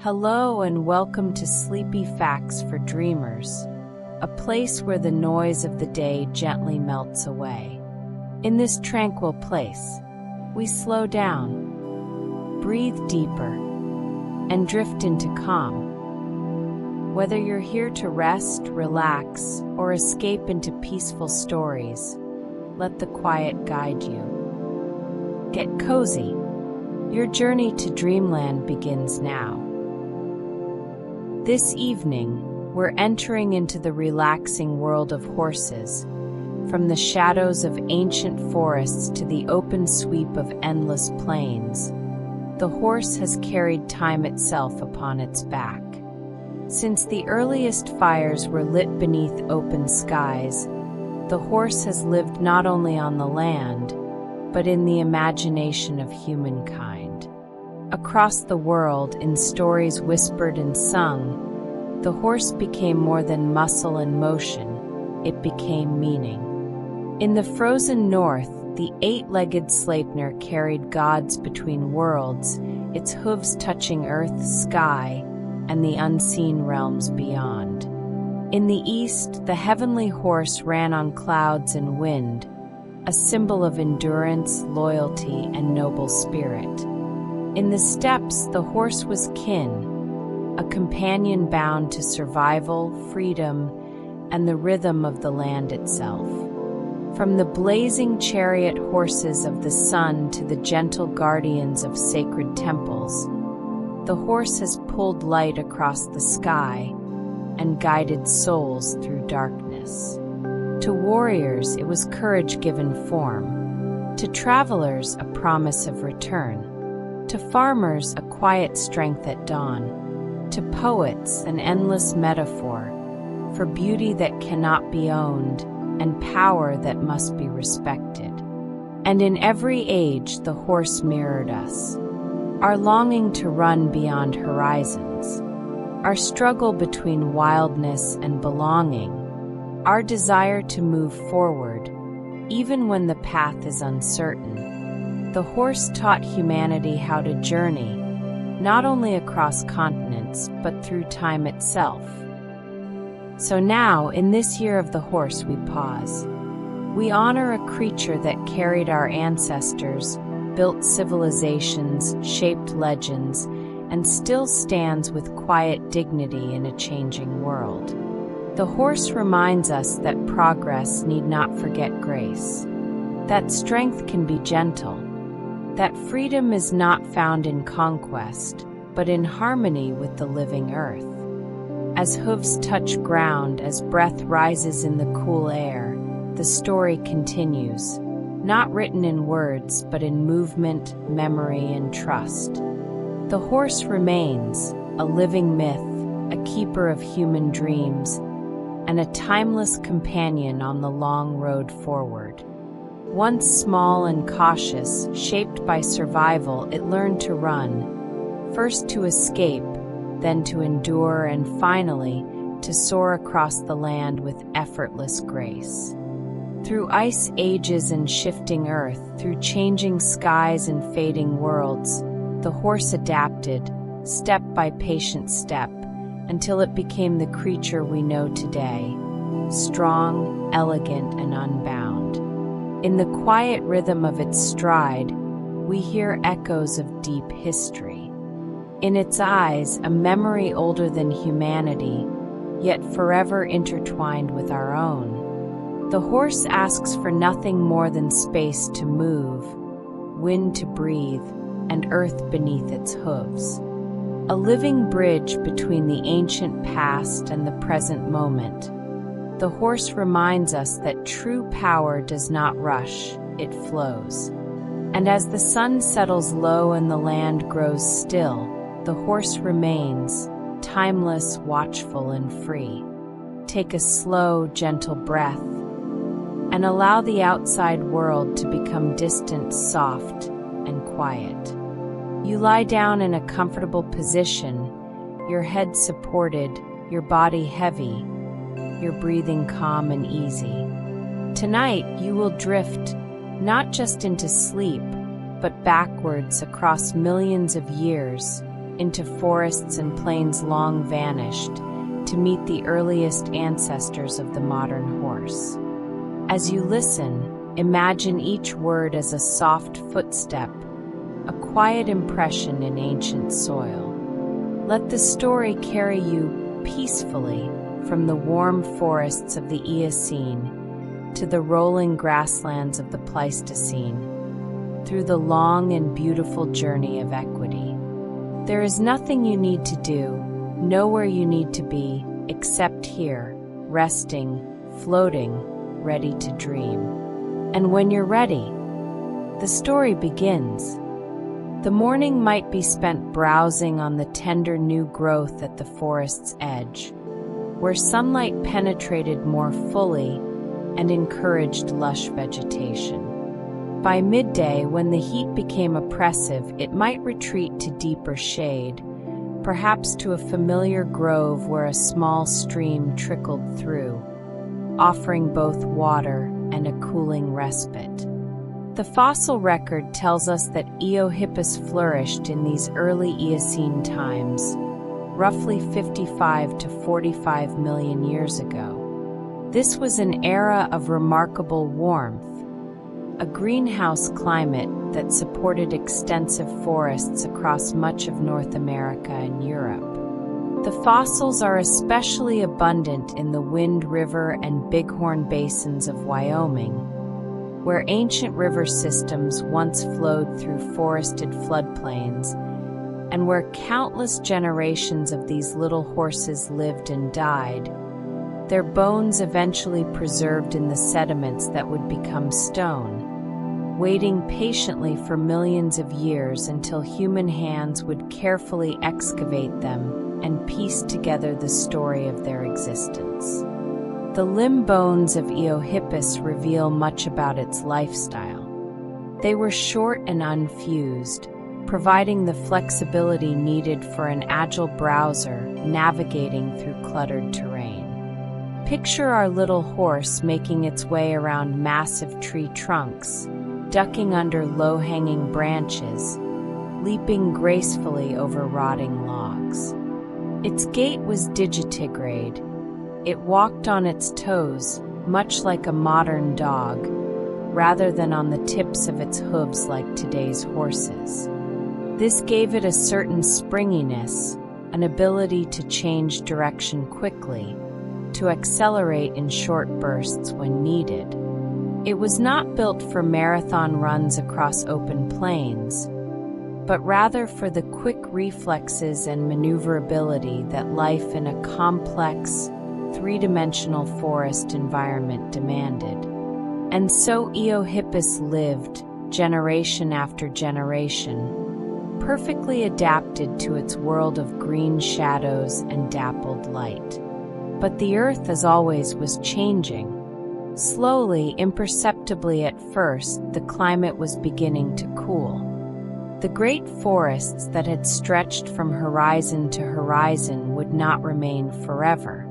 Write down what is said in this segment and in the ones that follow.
Hello and welcome to Sleepy Facts for Dreamers, a place where the noise of the day gently melts away. In this tranquil place, we slow down, breathe deeper, and drift into calm. Whether you're here to rest, relax, or escape into peaceful stories, let the quiet guide you. Get cozy. Your journey to dreamland begins now. This evening, we're entering into the relaxing world of horses, from the shadows of ancient forests to the open sweep of endless plains. The horse has carried time itself upon its back. Since the earliest fires were lit beneath open skies, the horse has lived not only on the land, but in the imagination of humankind. Across the world, in stories whispered and sung, the horse became more than muscle and motion, it became meaning. In the frozen north, the eight-legged Sleipnir carried gods between worlds, its hooves touching earth, sky, and the unseen realms beyond. In the east, the heavenly horse ran on clouds and wind, a symbol of endurance, loyalty, and noble spirit. In the steppes, the horse was kin, a companion bound to survival, freedom, and the rhythm of the land itself. From the blazing chariot horses of the sun to the gentle guardians of sacred temples, the horse has pulled light across the sky and guided souls through darkness. To warriors, it was courage given form. To travelers, a promise of return. To farmers, a quiet strength at dawn. To poets, an endless metaphor for beauty that cannot be owned and power that must be respected. And in every age, the horse mirrored us. Our longing to run beyond horizons. Our struggle between wildness and belonging. Our desire to move forward, even when the path is uncertain. The horse taught humanity how to journey, not only across continents, but through time itself. So now, in this year of the horse, we pause. We honor a creature that carried our ancestors, built civilizations, shaped legends, and still stands with quiet dignity in a changing world. The horse reminds us that progress need not forget grace, that strength can be gentle, that freedom is not found in conquest, but in harmony with the living earth. As hooves touch ground, as breath rises in the cool air, the story continues, not written in words, but in movement, memory, and trust. The horse remains, a living myth, a keeper of human dreams, and a timeless companion on the long road forward. Once small and cautious, shaped by survival, it learned to run, first to escape, then to endure, and finally, to soar across the land with effortless grace. Through ice ages and shifting earth, through changing skies and fading worlds, the horse adapted, step by patient step, until it became the creature we know today, strong, elegant, and unbound. In the quiet rhythm of its stride, we hear echoes of deep history. In its eyes, a memory older than humanity, yet forever intertwined with our own. The horse asks for nothing more than space to move, wind to breathe, and earth beneath its hooves. A living bridge between the ancient past and the present moment. The horse reminds us that true power does not rush, it flows. And as the sun settles low and the land grows still, the horse remains, timeless, watchful, and free. Take a slow, gentle breath, and allow the outside world to become distant, soft, and quiet. You lie down in a comfortable position, your head supported, your body heavy, your breathing calm and easy. Tonight, you will drift, not just into sleep, but backwards across millions of years, into forests and plains long vanished to meet the earliest ancestors of the modern horse. As you listen, imagine each word as a soft footstep, a quiet impression in ancient soil. Let the story carry you peacefully from the warm forests of the Eocene to the rolling grasslands of the Pleistocene, through the long and beautiful journey of equity. There is nothing you need to do, nowhere you need to be, except here, resting, floating, ready to dream. And when you're ready, the story begins. The morning might be spent browsing on the tender new growth at the forest's edge, where sunlight penetrated more fully and encouraged lush vegetation. By midday, when the heat became oppressive, it might retreat to deeper shade, perhaps to a familiar grove where a small stream trickled through, offering both water and a cooling respite. The fossil record tells us that Eohippus flourished in these early Eocene times, roughly 55 to 45 million years ago. This was an era of remarkable warmth, a greenhouse climate that supported extensive forests across much of North America and Europe. The fossils are especially abundant in the Wind River and Bighorn basins of Wyoming, where ancient river systems once flowed through forested floodplains, and where countless generations of these little horses lived and died, their bones eventually preserved in the sediments that would become stone, waiting patiently for millions of years until human hands would carefully excavate them and piece together the story of their existence. The limb bones of Eohippus reveal much about its lifestyle. They were short and unfused, providing the flexibility needed for an agile browser navigating through cluttered terrain. Picture our little horse making its way around massive tree trunks, ducking under low-hanging branches, leaping gracefully over rotting logs. Its gait was digitigrade. It walked on its toes, much like a modern dog, rather than on the tips of its hooves like today's horses. This gave it a certain springiness, an ability to change direction quickly, to accelerate in short bursts when needed. It was not built for marathon runs across open plains, but rather for the quick reflexes and maneuverability that life in a complex, three-dimensional forest environment demanded. And so Eohippus lived, generation after generation, perfectly adapted to its world of green shadows and dappled light. But the earth, as always, was changing. Slowly, imperceptibly at first, the climate was beginning to cool. The great forests that had stretched from horizon to horizon would not remain forever.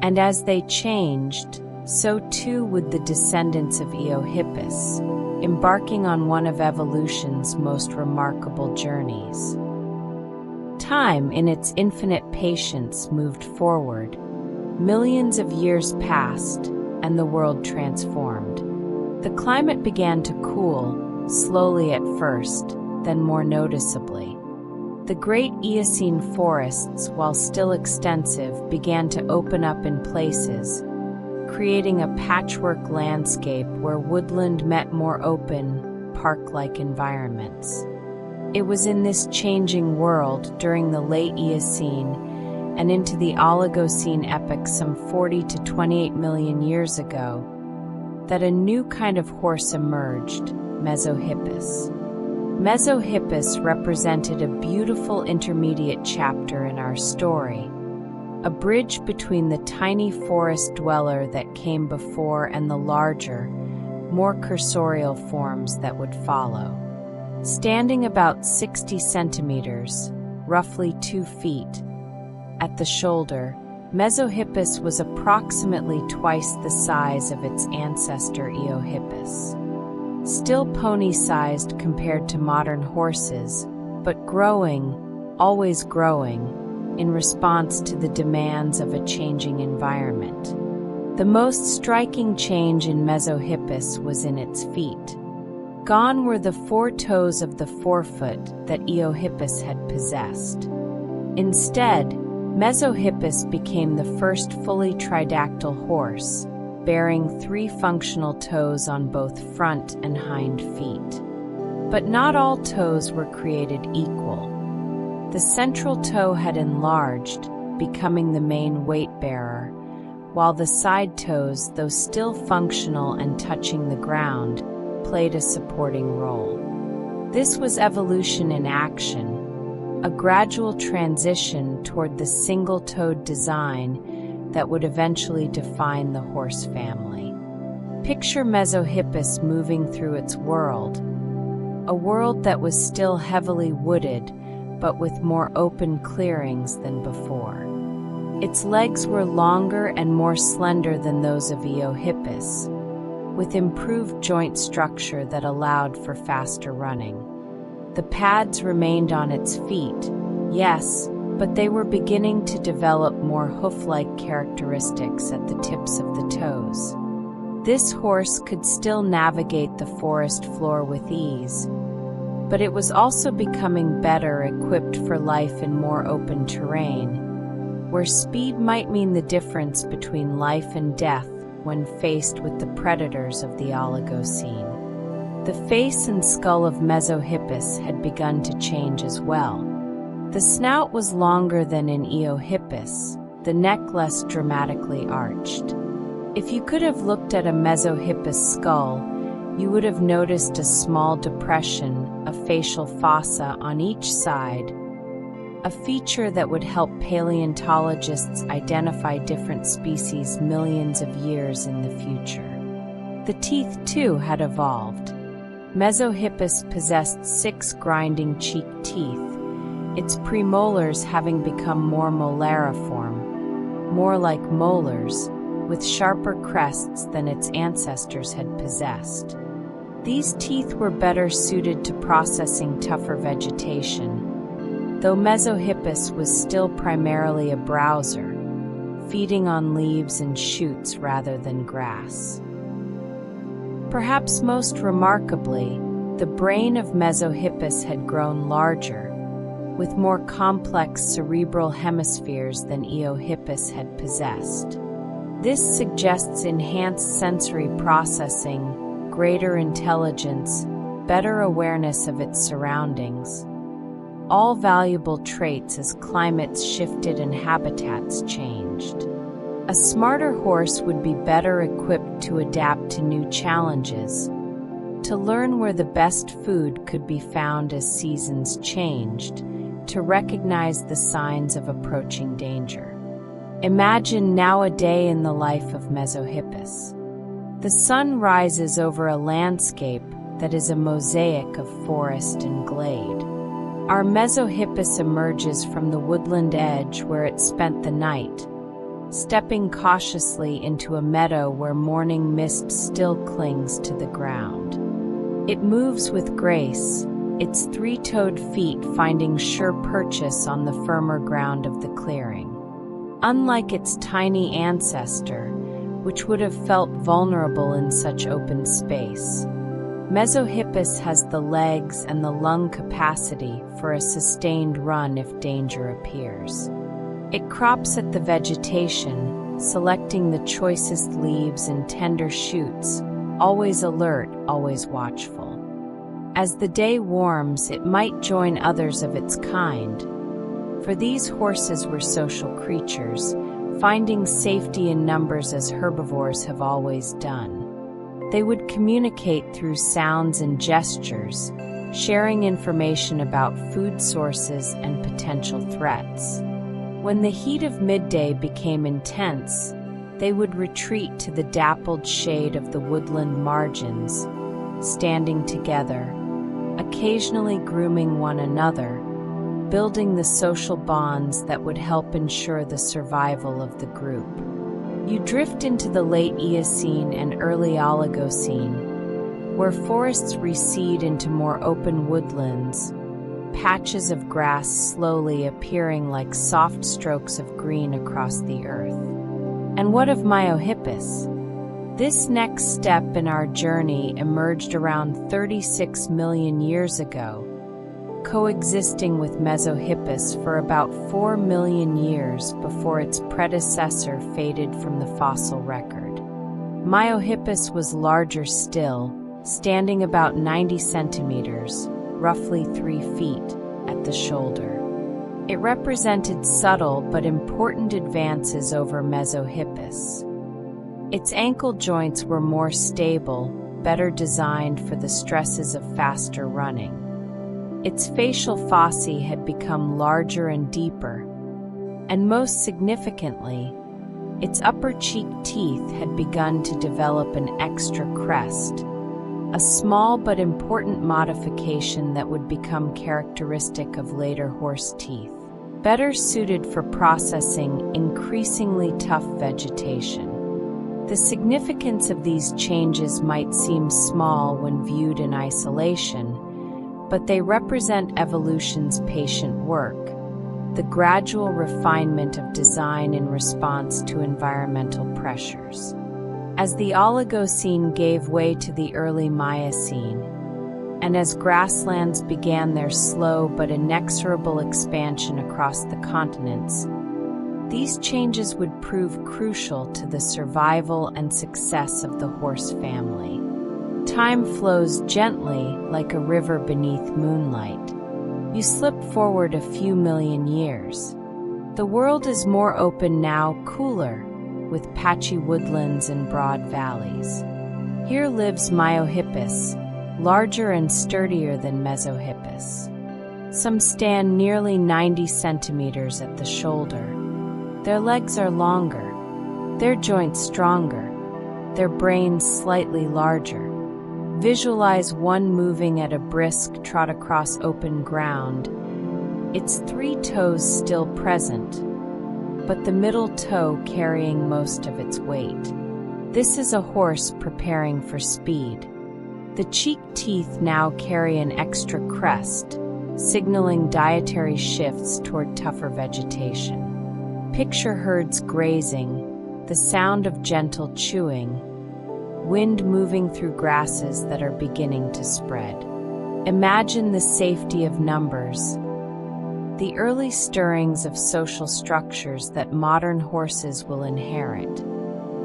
And as they changed, so too would the descendants of Eohippus, embarking on one of evolution's most remarkable journeys. Time, in its infinite patience, moved forward. Millions of years passed, and the world transformed. The climate began to cool, slowly at first, then more noticeably. The great Eocene forests, while still extensive, began to open up in places, creating a patchwork landscape where woodland met more open, park-like environments. It was in this changing world, during the late Eocene and into the Oligocene epoch some 40 to 28 million years ago, that a new kind of horse emerged, Mesohippus. Mesohippus represented a beautiful intermediate chapter in our story, a bridge between the tiny forest dweller that came before and the larger, more cursorial forms that would follow. Standing about 60 centimeters, roughly 2 feet, at the shoulder, Mesohippus was approximately twice the size of its ancestor Eohippus. Still pony-sized compared to modern horses, but growing, always growing in response to the demands of a changing environment. The most striking change in Mesohippus was in its feet. Gone were the 4 toes of the forefoot that Eohippus had possessed. Instead, Mesohippus became the first fully tridactyl horse, bearing 3 functional toes on both front and hind feet. But not all toes were created equal. The central toe had enlarged, becoming the main weight-bearer, while the side toes, though still functional and touching the ground, played a supporting role. This was evolution in action, a gradual transition toward the single-toed design that would eventually define the horse family. Picture Mesohippus moving through its world, a world that was still heavily wooded, but with more open clearings than before. Its legs were longer and more slender than those of Eohippus, with improved joint structure that allowed for faster running. The pads remained on its feet, yes, but they were beginning to develop more hoof-like characteristics at the tips of the toes. This horse could still navigate the forest floor with ease, but it was also becoming better equipped for life in more open terrain, where speed might mean the difference between life and death when faced with the predators of the Oligocene. The face and skull of Mesohippus had begun to change as well. The snout was longer than in Eohippus, the neck less dramatically arched. If you could have looked at a Mesohippus skull, you would have noticed a small depression, a facial fossa on each side, a feature that would help paleontologists identify different species millions of years in the future. The teeth, too, had evolved. Mesohippus possessed 6 grinding cheek teeth, its premolars having become more molariform, more like molars, with sharper crests than its ancestors had possessed. These teeth were better suited to processing tougher vegetation, though Mesohippus was still primarily a browser, feeding on leaves and shoots rather than grass. Perhaps most remarkably, the brain of Mesohippus had grown larger, with more complex cerebral hemispheres than Eohippus had possessed. This suggests enhanced sensory processing, greater intelligence, better awareness of its surroundings, all valuable traits as climates shifted and habitats changed. A smarter horse would be better equipped to adapt to new challenges, to learn where the best food could be found as seasons changed, to recognize the signs of approaching danger. Imagine now a day in the life of Mesohippus. The sun rises over a landscape that is a mosaic of forest and glade. Our Mesohippus emerges from the woodland edge where it spent the night, stepping cautiously into a meadow where morning mist still clings to the ground. It moves with grace, its 3-toed feet finding sure purchase on the firmer ground of the clearing. Unlike its tiny ancestor, which would have felt vulnerable in such open space, Mesohippus has the legs and the lung capacity for a sustained run if danger appears. It crops at the vegetation, selecting the choicest leaves and tender shoots, always alert, always watchful. As the day warms, it might join others of its kind, for these horses were social creatures, finding safety in numbers as herbivores have always done. They would communicate through sounds and gestures, sharing information about food sources and potential threats. When the heat of midday became intense, they would retreat to the dappled shade of the woodland margins, standing together, occasionally grooming one another, building the social bonds that would help ensure the survival of the group. You drift into the late Eocene and early Oligocene, where forests recede into more open woodlands, patches of grass slowly appearing like soft strokes of green across the earth. And what of Myohippus? This next step in our journey emerged around 36 million years ago, coexisting with Mesohippus for about 4 million years before its predecessor faded from the fossil record. Myohippus was larger still, standing about 90 centimeters, roughly 3 feet, at the shoulder. It represented subtle but important advances over Mesohippus. Its ankle joints were more stable, better designed for the stresses of faster running. Its facial fossae had become larger and deeper, and most significantly, its upper cheek teeth had begun to develop an extra crest, a small but important modification that would become characteristic of later horse teeth, better suited for processing increasingly tough vegetation. The significance of these changes might seem small when viewed in isolation, but they represent evolution's patient work, the gradual refinement of design in response to environmental pressures. As the Oligocene gave way to the early Miocene, and as grasslands began their slow but inexorable expansion across the continents, these changes would prove crucial to the survival and success of the horse family. Time flows gently like a river beneath moonlight. You slip forward a few million years. The world is more open now, cooler, with patchy woodlands and broad valleys. Here lives Myohippus, larger and sturdier than Mesohippus. Some stand nearly 90 centimeters at the shoulder. Their legs are longer, their joints stronger, their brains slightly larger. Visualize one moving at a brisk trot across open ground, its 3 toes still present, but the middle toe carrying most of its weight. This is a horse preparing for speed. The cheek teeth now carry an extra crest, signaling dietary shifts toward tougher vegetation. Picture herds grazing, the sound of gentle chewing, wind moving through grasses that are beginning to spread. Imagine the safety of numbers, the early stirrings of social structures that modern horses will inherit.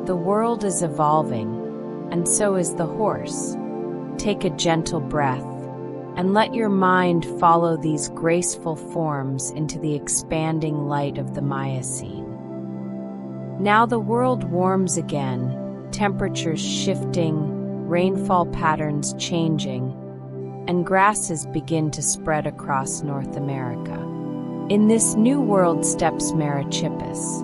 The world is evolving, and so is the horse. Take a gentle breath, and let your mind follow these graceful forms into the expanding light of the Miocene. Now the world warms again, temperatures shifting, rainfall patterns changing, and grasses begin to spread across North America. In this new world steps Merychippus.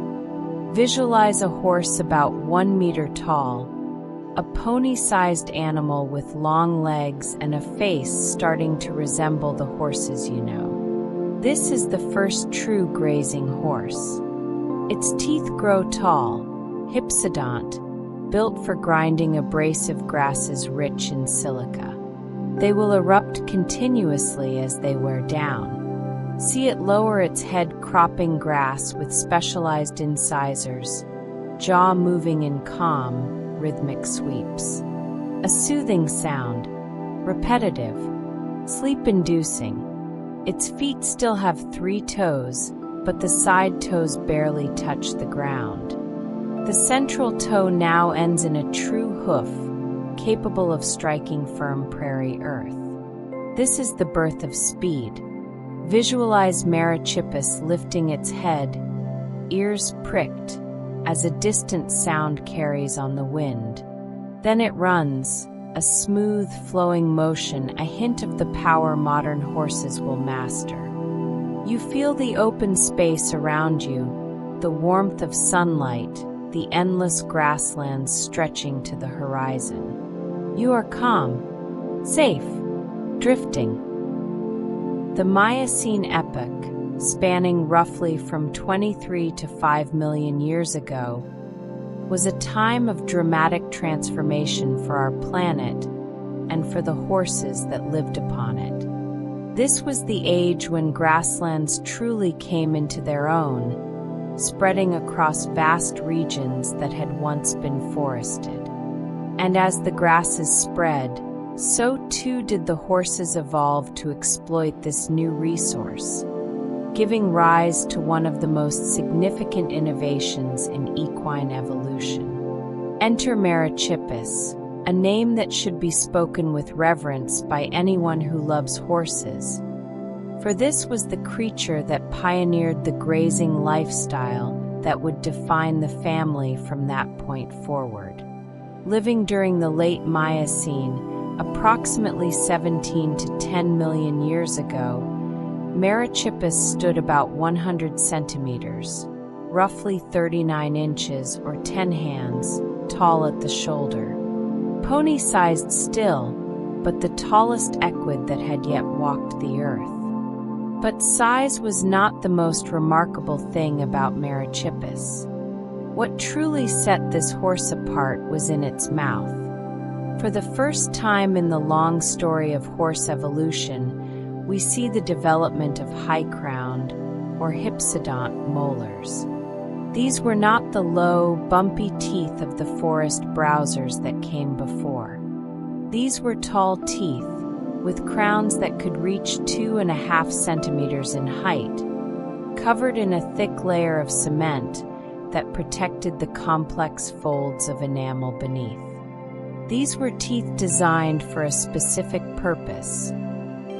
Visualize a horse about 1 meter tall, a pony-sized animal with long legs and a face starting to resemble the horses you know. This is the first true grazing horse. Its teeth grow tall, hypsodont, built for grinding abrasive grasses rich in silica. They will erupt continuously as they wear down. See it lower its head cropping grass with specialized incisors, jaw moving in calm, rhythmic sweeps. A soothing sound, repetitive, sleep-inducing. Its feet still have 3 toes, but the side toes barely touch the ground. The central toe now ends in a true hoof, capable of striking firm prairie earth. This is the birth of speed. Visualize Merychippus lifting its head, ears pricked, as a distant sound carries on the wind. Then it runs, a smooth, flowing motion, a hint of the power modern horses will master. You feel the open space around you, the warmth of sunlight, the endless grasslands stretching to the horizon. You are calm, safe, drifting. The Miocene epoch, spanning roughly from 23 to 5 million years ago, was a time of dramatic transformation for our planet and for the horses that lived upon it. This was the age when grasslands truly came into their own, spreading across vast regions that had once been forested. And as the grasses spread, so too did the horses evolve to exploit this new resource, giving rise to one of the most significant innovations in equine evolution. Enter Merychippus, a name that should be spoken with reverence by anyone who loves horses, for this was the creature that pioneered the grazing lifestyle that would define the family from that point forward. Living during the late Miocene, approximately 17 to 10 million years ago, Merychippus stood about 100 centimeters, roughly 39 inches or 10 hands, tall at the shoulder. Pony-sized still, but the tallest equid that had yet walked the earth. But size was not the most remarkable thing about Merychippus. What truly set this horse apart was in its mouth. For the first time in the long story of horse evolution, we see the development of high-crowned, or hypsodont, molars. These were not the low, bumpy teeth of the forest browsers that came before. These were tall teeth, with crowns that could reach 2.5 centimeters in height, covered in a thick layer of cement that protected the complex folds of enamel beneath. These were teeth designed for a specific purpose: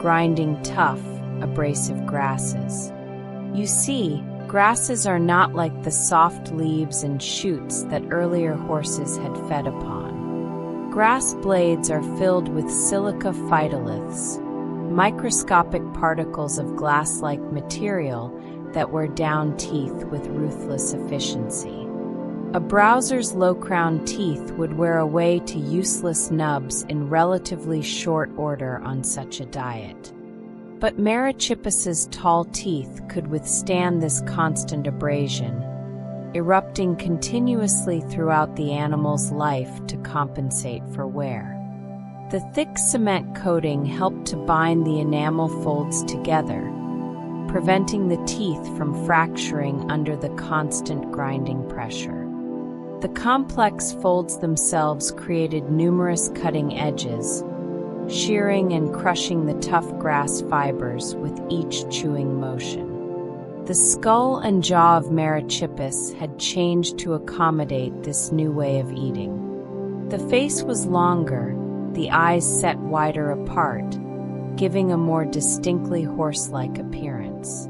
grinding tough, abrasive grasses. You see, grasses are not like the soft leaves and shoots that earlier horses had fed upon. Grass blades are filled with silica phytoliths, microscopic particles of glass-like material that wear down teeth with ruthless efficiency. A browser's low-crowned teeth would wear away to useless nubs in relatively short order on such a diet. But Merychippus's tall teeth could withstand this constant abrasion, erupting continuously throughout the animal's life to compensate for wear. The thick cement coating helped to bind the enamel folds together, preventing the teeth from fracturing under the constant grinding pressure. The complex folds themselves created numerous cutting edges, shearing and crushing the tough grass fibers with each chewing motion. The skull and jaw of Merychippus had changed to accommodate this new way of eating. The face was longer, the eyes set wider apart, giving a more distinctly horse-like appearance.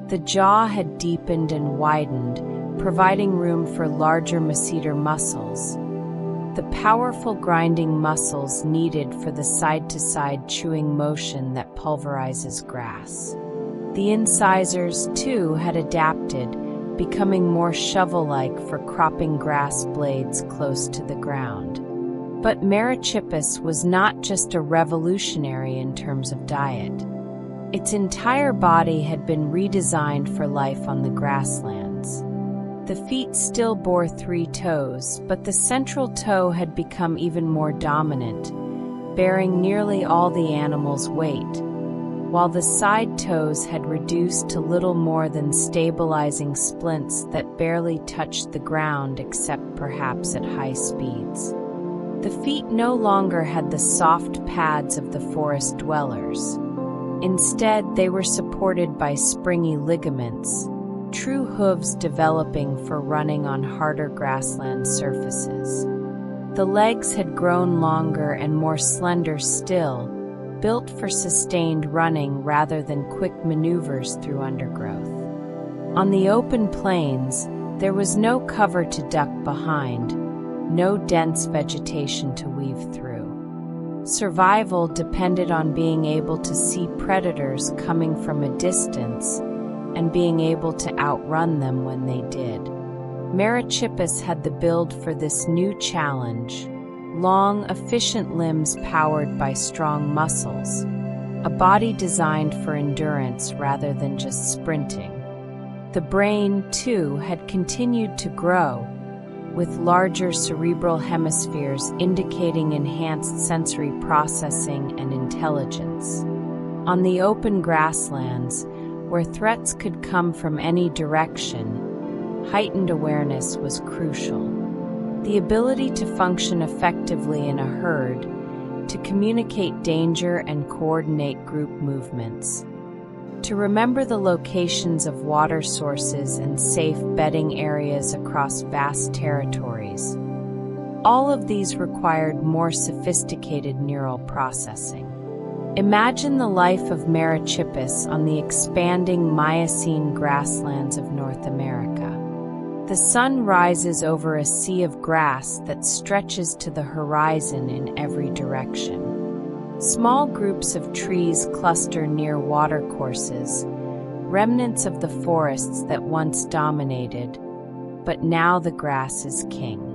The jaw had deepened and widened, providing room for larger masseter muscles, the powerful grinding muscles needed for the side-to-side chewing motion that pulverizes grass. The incisors, too, had adapted, becoming more shovel-like for cropping grass blades close to the ground. But Merychippus was not just a revolutionary in terms of diet. Its entire body had been redesigned for life on the grasslands. The feet still bore 3 toes, but the central toe had become even more dominant, bearing nearly all the animal's weight, while the side toes had reduced to little more than stabilizing splints that barely touched the ground except perhaps at high speeds. The feet no longer had the soft pads of the forest dwellers. Instead, they were supported by springy ligaments, true hooves developing for running on harder grassland surfaces. The legs had grown longer and more slender still, built for sustained running rather than quick maneuvers through undergrowth. On the open plains, there was no cover to duck behind, no dense vegetation to weave through. Survival depended on being able to see predators coming from a distance and being able to outrun them when they did. Merychippus had the build for this new challenge: long, efficient limbs powered by strong muscles, a body designed for endurance rather than just sprinting. The brain, too, had continued to grow, with larger cerebral hemispheres indicating enhanced sensory processing and intelligence. On the open grasslands, where threats could come from any direction, heightened awareness was crucial. The ability to function effectively in a herd, to communicate danger and coordinate group movements, to remember the locations of water sources and safe bedding areas across vast territories. All of these required more sophisticated neural processing. Imagine the life of Merychippus on the expanding Miocene grasslands of North America. The sun rises over a sea of grass that stretches to the horizon in every direction. Small groups of trees cluster near watercourses, remnants of the forests that once dominated, but now the grass is king.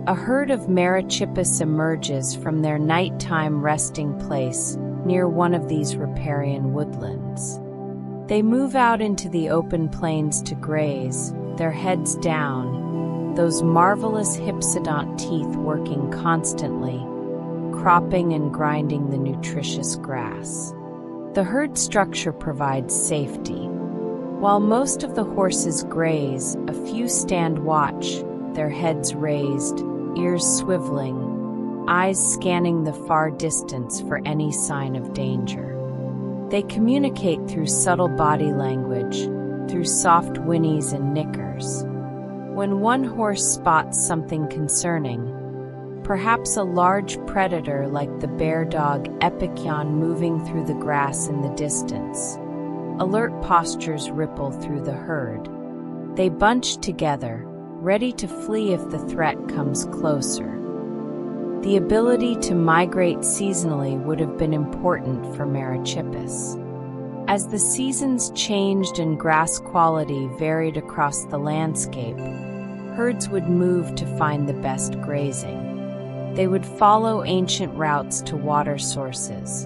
A herd of Merychippus emerges from their nighttime resting place near one of these riparian woodlands. They move out into the open plains to graze, their heads down, those marvelous hypsodont teeth working constantly, cropping and grinding the nutritious grass. The herd structure provides safety. While most of the horses graze, a few stand watch, their heads raised, ears swiveling, eyes scanning the far distance for any sign of danger. They communicate through subtle body language, through soft whinnies and nickers. When one horse spots something concerning, perhaps a large predator like the bear dog Epicyon moving through the grass in the distance, alert postures ripple through the herd. They bunch together, ready to flee if the threat comes closer. The ability to migrate seasonally would have been important for Merychippus. As the seasons changed and grass quality varied across the landscape, herds would move to find the best grazing. They would follow ancient routes to water sources,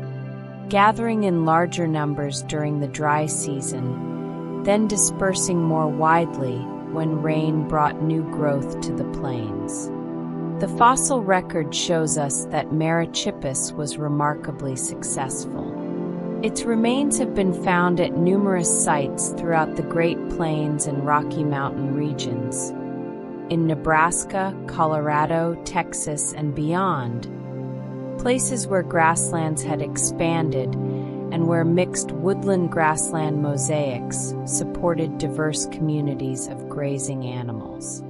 gathering in larger numbers during the dry season, then dispersing more widely when rain brought new growth to the plains. The fossil record shows us that Merychippus was remarkably successful. Its remains have been found at numerous sites throughout the Great Plains and Rocky Mountain regions, in Nebraska, Colorado, Texas, and beyond, places where grasslands had expanded and where mixed woodland-grassland mosaics supported diverse communities of grazing animals.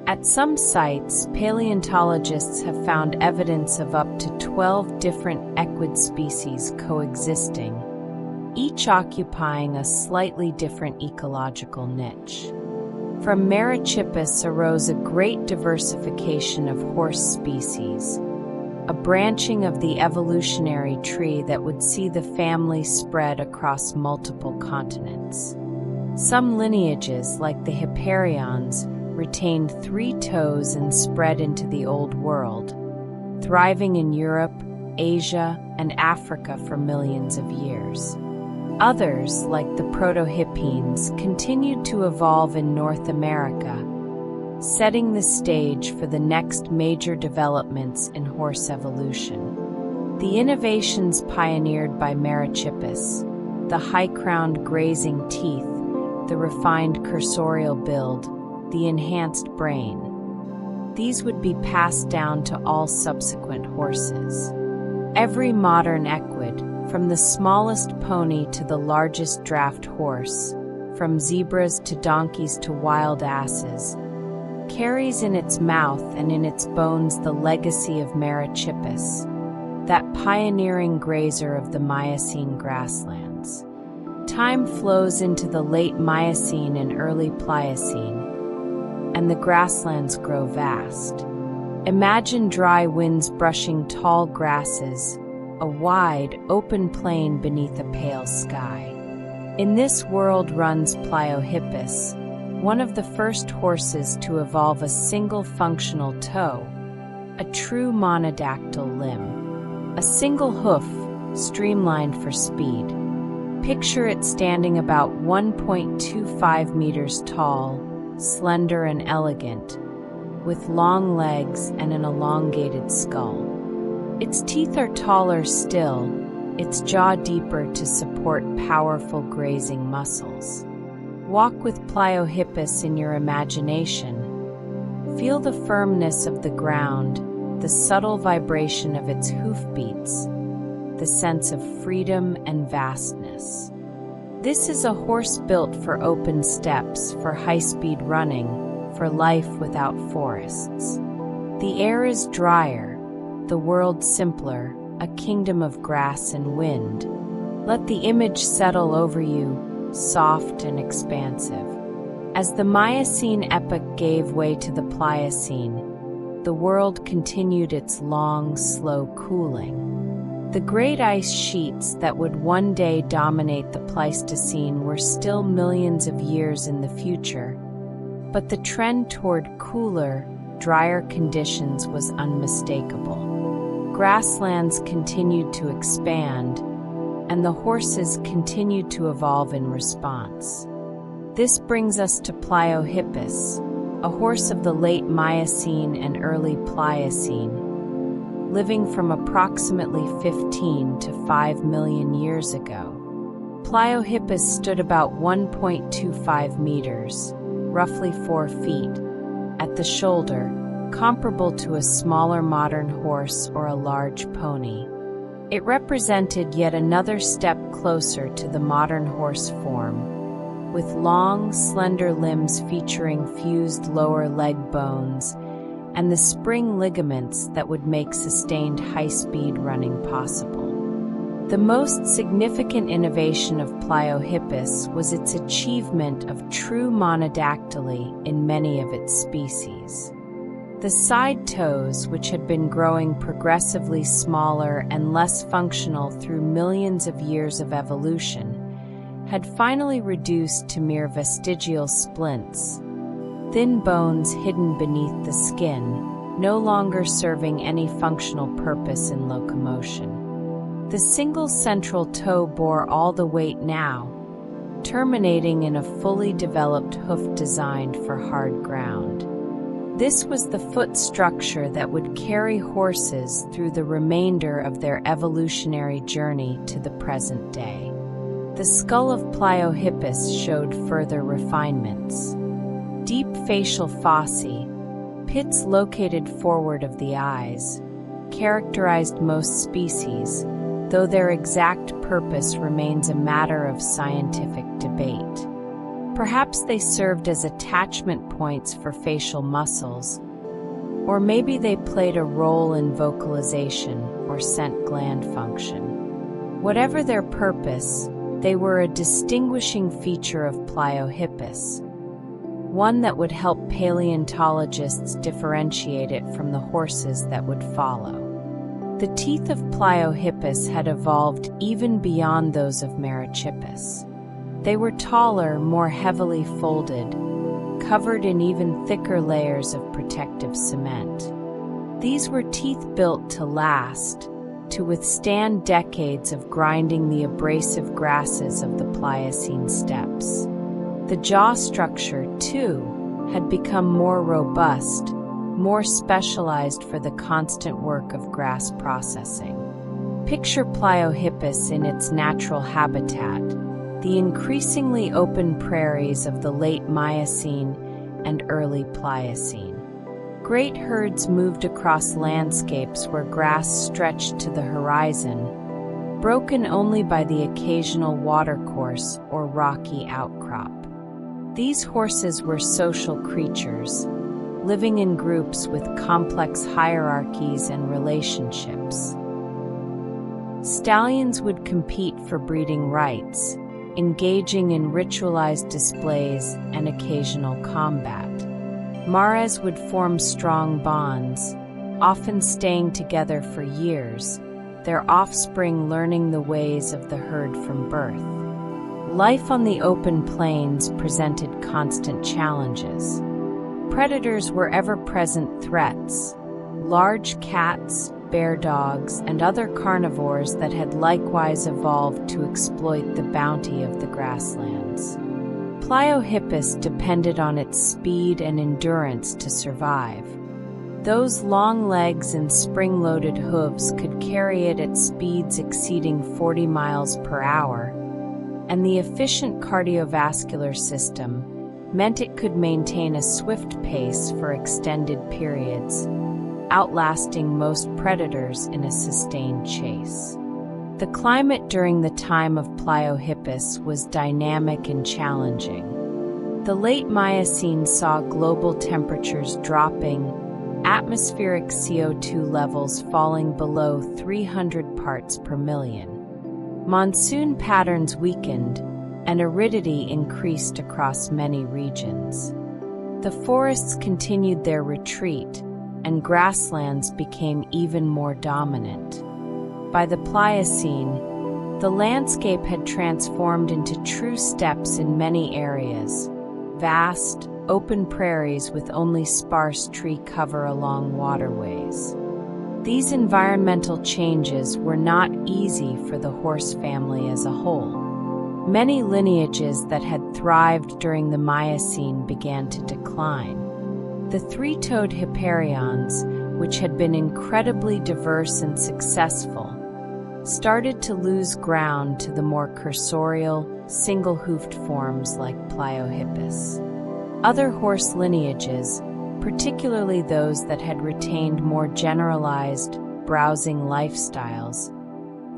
At some sites, paleontologists have found evidence of up to 12 different equid species coexisting, each occupying a slightly different ecological niche. From Merychippus arose a great diversification of horse species, a branching of the evolutionary tree that would see the family spread across multiple continents. Some lineages, like the Hipparions, retained 3 toes and spread into the Old World, thriving in Europe, Asia, and Africa for millions of years. Others, like the Proto-Hippines, continued to evolve in North America, setting the stage for the next major developments in horse evolution. The innovations pioneered by Merychippus, the high-crowned grazing teeth, the refined cursorial build, the enhanced brain, these would be passed down to all subsequent horses. Every modern equid, from the smallest pony to the largest draft horse, from zebras to donkeys to wild asses, carries in its mouth and in its bones the legacy of Merychippus, that pioneering grazer of the Miocene grasslands. Time flows into the late Miocene and early Pliocene, and the grasslands grow vast. Imagine dry winds brushing tall grasses, a wide, open plain beneath a pale sky. In this world runs Pliohippus, one of the first horses to evolve a single functional toe, a true monodactyl limb, a single hoof, streamlined for speed. Picture it standing about 1.25 meters tall, slender and elegant, with long legs and an elongated skull. Its teeth are taller still, its jaw deeper to support powerful grazing muscles. Walk with Pliohippus in your imagination. Feel the firmness of the ground, the subtle vibration of its hoofbeats, the sense of freedom and vastness. This is a horse built for open steppes, for high-speed running, for life without forests. The air is drier, the world simpler, a kingdom of grass and wind. Let the image settle over you, soft and expansive. As the Miocene epoch gave way to the Pliocene, the world continued its long, slow cooling. The great ice sheets that would one day dominate the Pleistocene were still millions of years in the future, but the trend toward cooler, drier conditions was unmistakable. Grasslands continued to expand, and the horses continued to evolve in response. This brings us to Pliohippus, a horse of the late Miocene and early Pliocene, living from approximately 15 to 5 million years ago. Pliohippus stood about 1.25 meters, roughly 4 feet, at the shoulder, comparable to a smaller modern horse or a large pony. It represented yet another step closer to the modern horse form, with long, slender limbs featuring fused lower leg bones and the spring ligaments that would make sustained high-speed running possible. The most significant innovation of Pliohippus was its achievement of true monodactyly in many of its species. The side toes, which had been growing progressively smaller and less functional through millions of years of evolution, had finally reduced to mere vestigial splints, thin bones hidden beneath the skin, no longer serving any functional purpose in locomotion. The single central toe bore all the weight now, terminating in a fully developed hoof designed for hard ground. This was the foot structure that would carry horses through the remainder of their evolutionary journey to the present day. The skull of Pliohippus showed further refinements. Deep facial fossae, pits located forward of the eyes, characterized most species, though their exact purpose remains a matter of scientific debate. Perhaps they served as attachment points for facial muscles, or maybe they played a role in vocalization or scent gland function. Whatever their purpose, they were a distinguishing feature of Pliohippus, one that would help paleontologists differentiate it from the horses that would follow. The teeth of Pliohippus had evolved even beyond those of Merychippus. They were taller, more heavily folded, covered in even thicker layers of protective cement. These were teeth built to last, to withstand decades of grinding the abrasive grasses of the Pliocene steppes. The jaw structure, too, had become more robust, more specialized for the constant work of grass processing. Picture Pliohippus in its natural habitat, the increasingly open prairies of the late Miocene and early Pliocene. Great herds moved across landscapes where grass stretched to the horizon, broken only by the occasional watercourse or rocky outcrop. These horses were social creatures, living in groups with complex hierarchies and relationships. Stallions would compete for breeding rights, engaging in ritualized displays and occasional combat. Mares would form strong bonds, often staying together for years, their offspring learning the ways of the herd from birth. Life on the open plains presented constant challenges. Predators were ever-present threats, large cats, bear dogs, and other carnivores that had likewise evolved to exploit the bounty of the grasslands. Pliohippus depended on its speed and endurance to survive. Those long legs and spring-loaded hooves could carry it at speeds exceeding 40 miles per hour, and the efficient cardiovascular system meant it could maintain a swift pace for extended periods, outlasting most predators in a sustained chase. The climate during the time of Pliohippus was dynamic and challenging. The late Miocene saw global temperatures dropping, atmospheric CO2 levels falling below 300 parts per million. Monsoon patterns weakened, and aridity increased across many regions. The forests continued their retreat, and grasslands became even more dominant. By the Pliocene, the landscape had transformed into true steppes in many areas, vast, open prairies with only sparse tree cover along waterways. These environmental changes were not easy for the horse family as a whole. Many lineages that had thrived during the Miocene began to decline. The three-toed hipparions, which had been incredibly diverse and successful, started to lose ground to the more cursorial, single-hoofed forms like Pliohippus. Other horse lineages, particularly those that had retained more generalized, browsing lifestyles,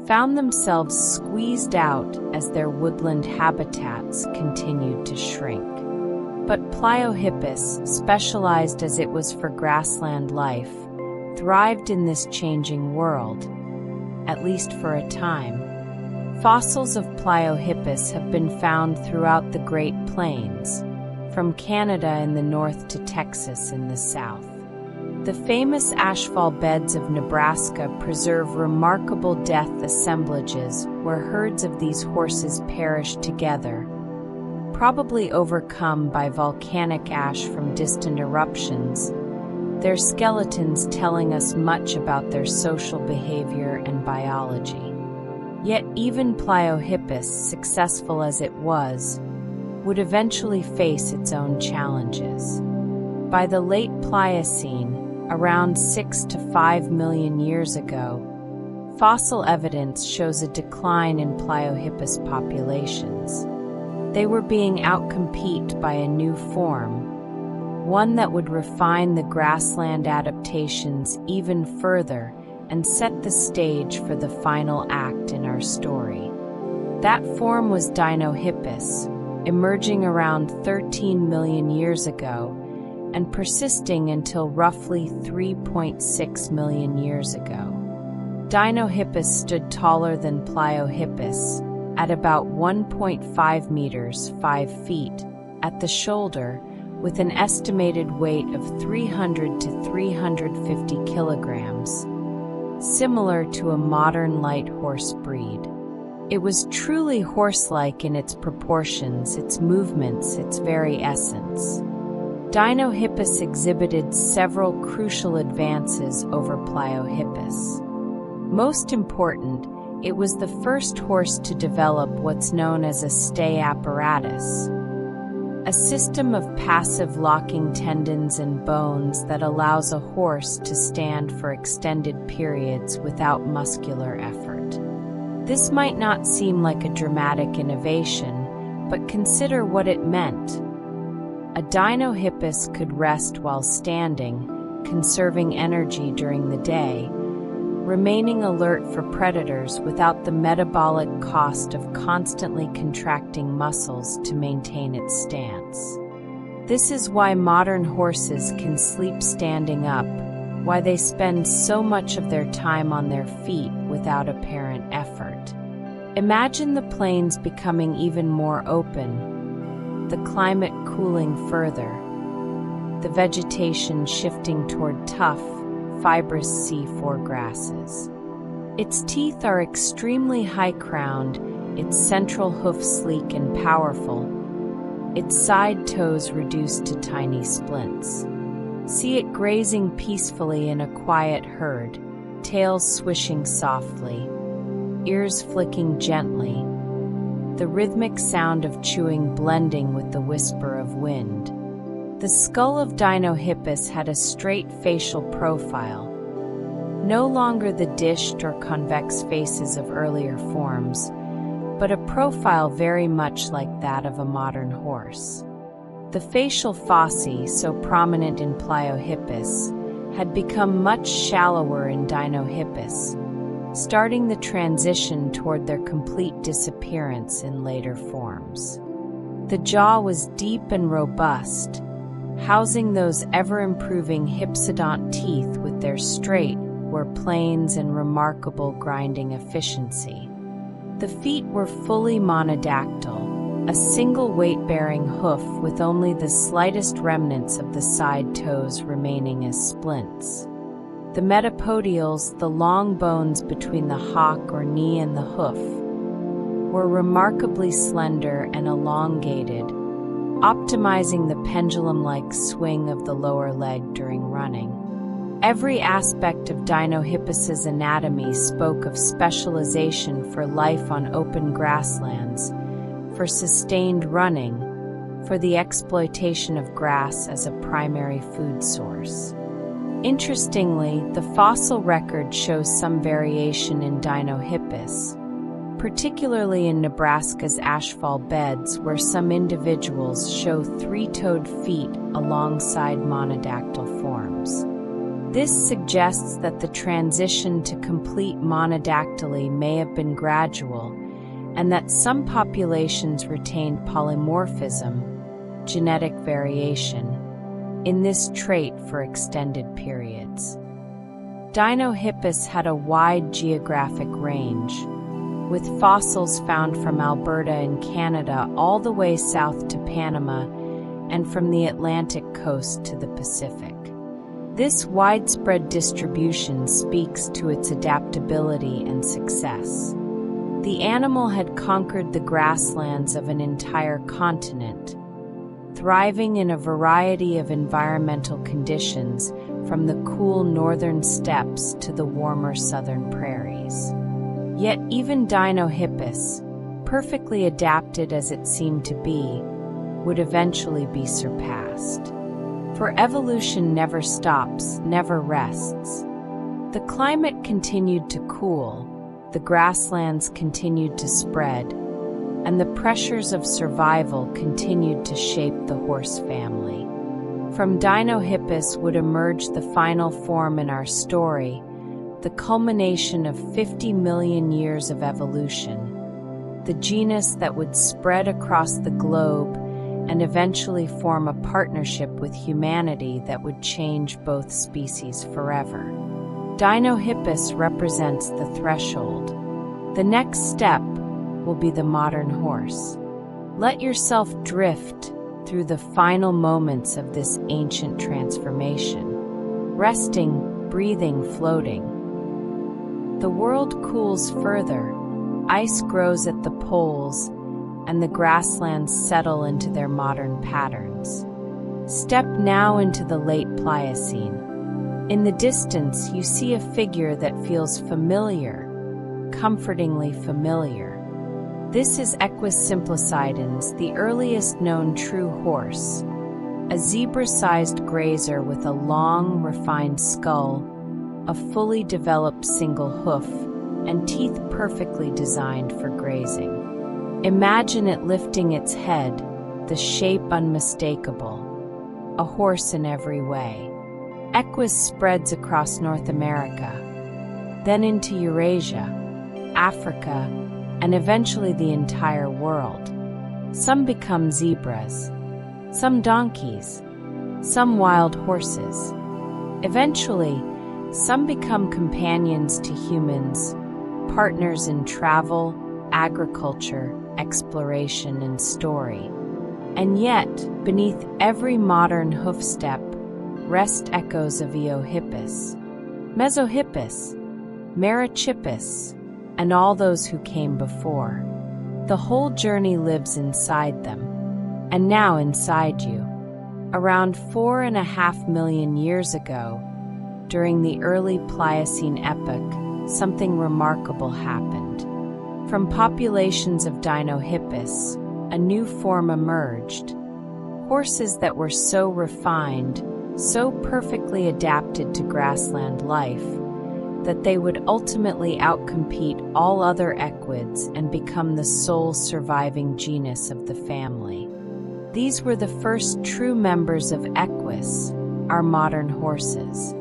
found themselves squeezed out as their woodland habitats continued to shrink. But Pliohippus, specialized as it was for grassland life, thrived in this changing world, at least for a time. Fossils of Pliohippus have been found throughout the Great Plains, from Canada in the north to Texas in the south. The famous ashfall beds of Nebraska preserve remarkable death assemblages where herds of these horses perished together, probably overcome by volcanic ash from distant eruptions, their skeletons telling us much about their social behavior and biology. Yet even Pliohippus, successful as it was, would eventually face its own challenges. By the late Pliocene, around 6 to 5 million years ago, fossil evidence shows a decline in Pliohippus populations. They were being outcompeted by a new form, one that would refine the grassland adaptations even further and set the stage for the final act in our story. That form was Dinohippus, emerging around 13 million years ago and persisting until roughly 3.6 million years ago. Dinohippus stood taller than Pliohippus at about 1.5 meters, 5 feet, at the shoulder, with an estimated weight of 300 to 350 kilograms, similar to a modern light horse breed. It was truly horse-like in its proportions, its movements, its very essence. Dinohippus exhibited several crucial advances over Pliohippus. Most important, it was the first horse to develop what's known as a stay apparatus, a system of passive locking tendons and bones that allows a horse to stand for extended periods without muscular effort. This might not seem like a dramatic innovation, but consider what it meant. A Dinohippus could rest while standing, conserving energy during the day, remaining alert for predators without the metabolic cost of constantly contracting muscles to maintain its stance. This is why modern horses can sleep standing up, why they spend so much of their time on their feet without apparent effort. Imagine the plains becoming even more open, the climate cooling further, the vegetation shifting toward tough, fibrous C4 grasses. Its teeth are extremely high-crowned, its central hoof sleek and powerful, its side toes reduced to tiny splints. See it grazing peacefully in a quiet herd, tails swishing softly, ears flicking gently, the rhythmic sound of chewing blending with the whisper of wind. The skull of Dinohippus had a straight facial profile, no longer the dished or convex faces of earlier forms, but a profile very much like that of a modern horse. The facial fossae, so prominent in Pliohippus, had become much shallower in Dinohippus, starting the transition toward their complete disappearance in later forms. The jaw was deep and robust, housing those ever-improving hypsodont teeth with their straight, were planes and remarkable grinding efficiency. The feet were fully monodactyl, a single weight-bearing hoof with only the slightest remnants of the side toes remaining as splints. The metapodials, the long bones between the hock or knee and the hoof, were remarkably slender and elongated, optimizing the pendulum-like swing of the lower leg during running. Every aspect of Dinohippus's anatomy spoke of specialization for life on open grasslands, for sustained running, for the exploitation of grass as a primary food source. Interestingly, the fossil record shows some variation in Dinohippus, particularly in Nebraska's ashfall beds where some individuals show three-toed feet alongside monodactyl forms. This suggests that the transition to complete monodactyly may have been gradual, and that some populations retained polymorphism, genetic variation, in this trait for extended periods. Dinohippus had a wide geographic range, with fossils found from Alberta in Canada all the way south to Panama and from the Atlantic coast to the Pacific. This widespread distribution speaks to its adaptability and success. The animal had conquered the grasslands of an entire continent, thriving in a variety of environmental conditions from the cool northern steppes to the warmer southern prairies. Yet even Dinohippus, perfectly adapted as it seemed to be, would eventually be surpassed. For evolution never stops, never rests. The climate continued to cool, the grasslands continued to spread, and the pressures of survival continued to shape the horse family. From Dinohippus would emerge the final form in our story, the culmination of 50 million years of evolution, the genus that would spread across the globe and eventually form a partnership with humanity that would change both species forever. Dinohippus represents the threshold. The next step will be the modern horse. Let yourself drift through the final moments of this ancient transformation, resting, breathing, floating. The world cools further, ice grows at the poles, and the grasslands settle into their modern patterns. Step now into the late Pliocene. In the distance, you see a figure that feels familiar, comfortingly familiar. This is Equus simplicidans, the earliest known true horse, a zebra-sized grazer with a long, refined skull, a fully developed single hoof, and teeth perfectly designed for grazing. Imagine it lifting its head, the shape unmistakable, a horse in every way. Equus spreads across North America, then into Eurasia, Africa, and eventually the entire world. Some become zebras, some donkeys, some wild horses. Eventually, some become companions to humans, partners in travel, agriculture, exploration, and story. And yet, beneath every modern hoofstep, rest echoes of Eohippus, Mesohippus, Merychippus, and all those who came before. The whole journey lives inside them, and now inside you. Around 4.5 million years ago, during the early Pliocene epoch, something remarkable happened. From populations of Dinohippus, a new form emerged, horses that were so refined, so perfectly adapted to grassland life, that they would ultimately outcompete all other equids and become the sole surviving genus of the family. These were the first true members of Equus, our modern horses.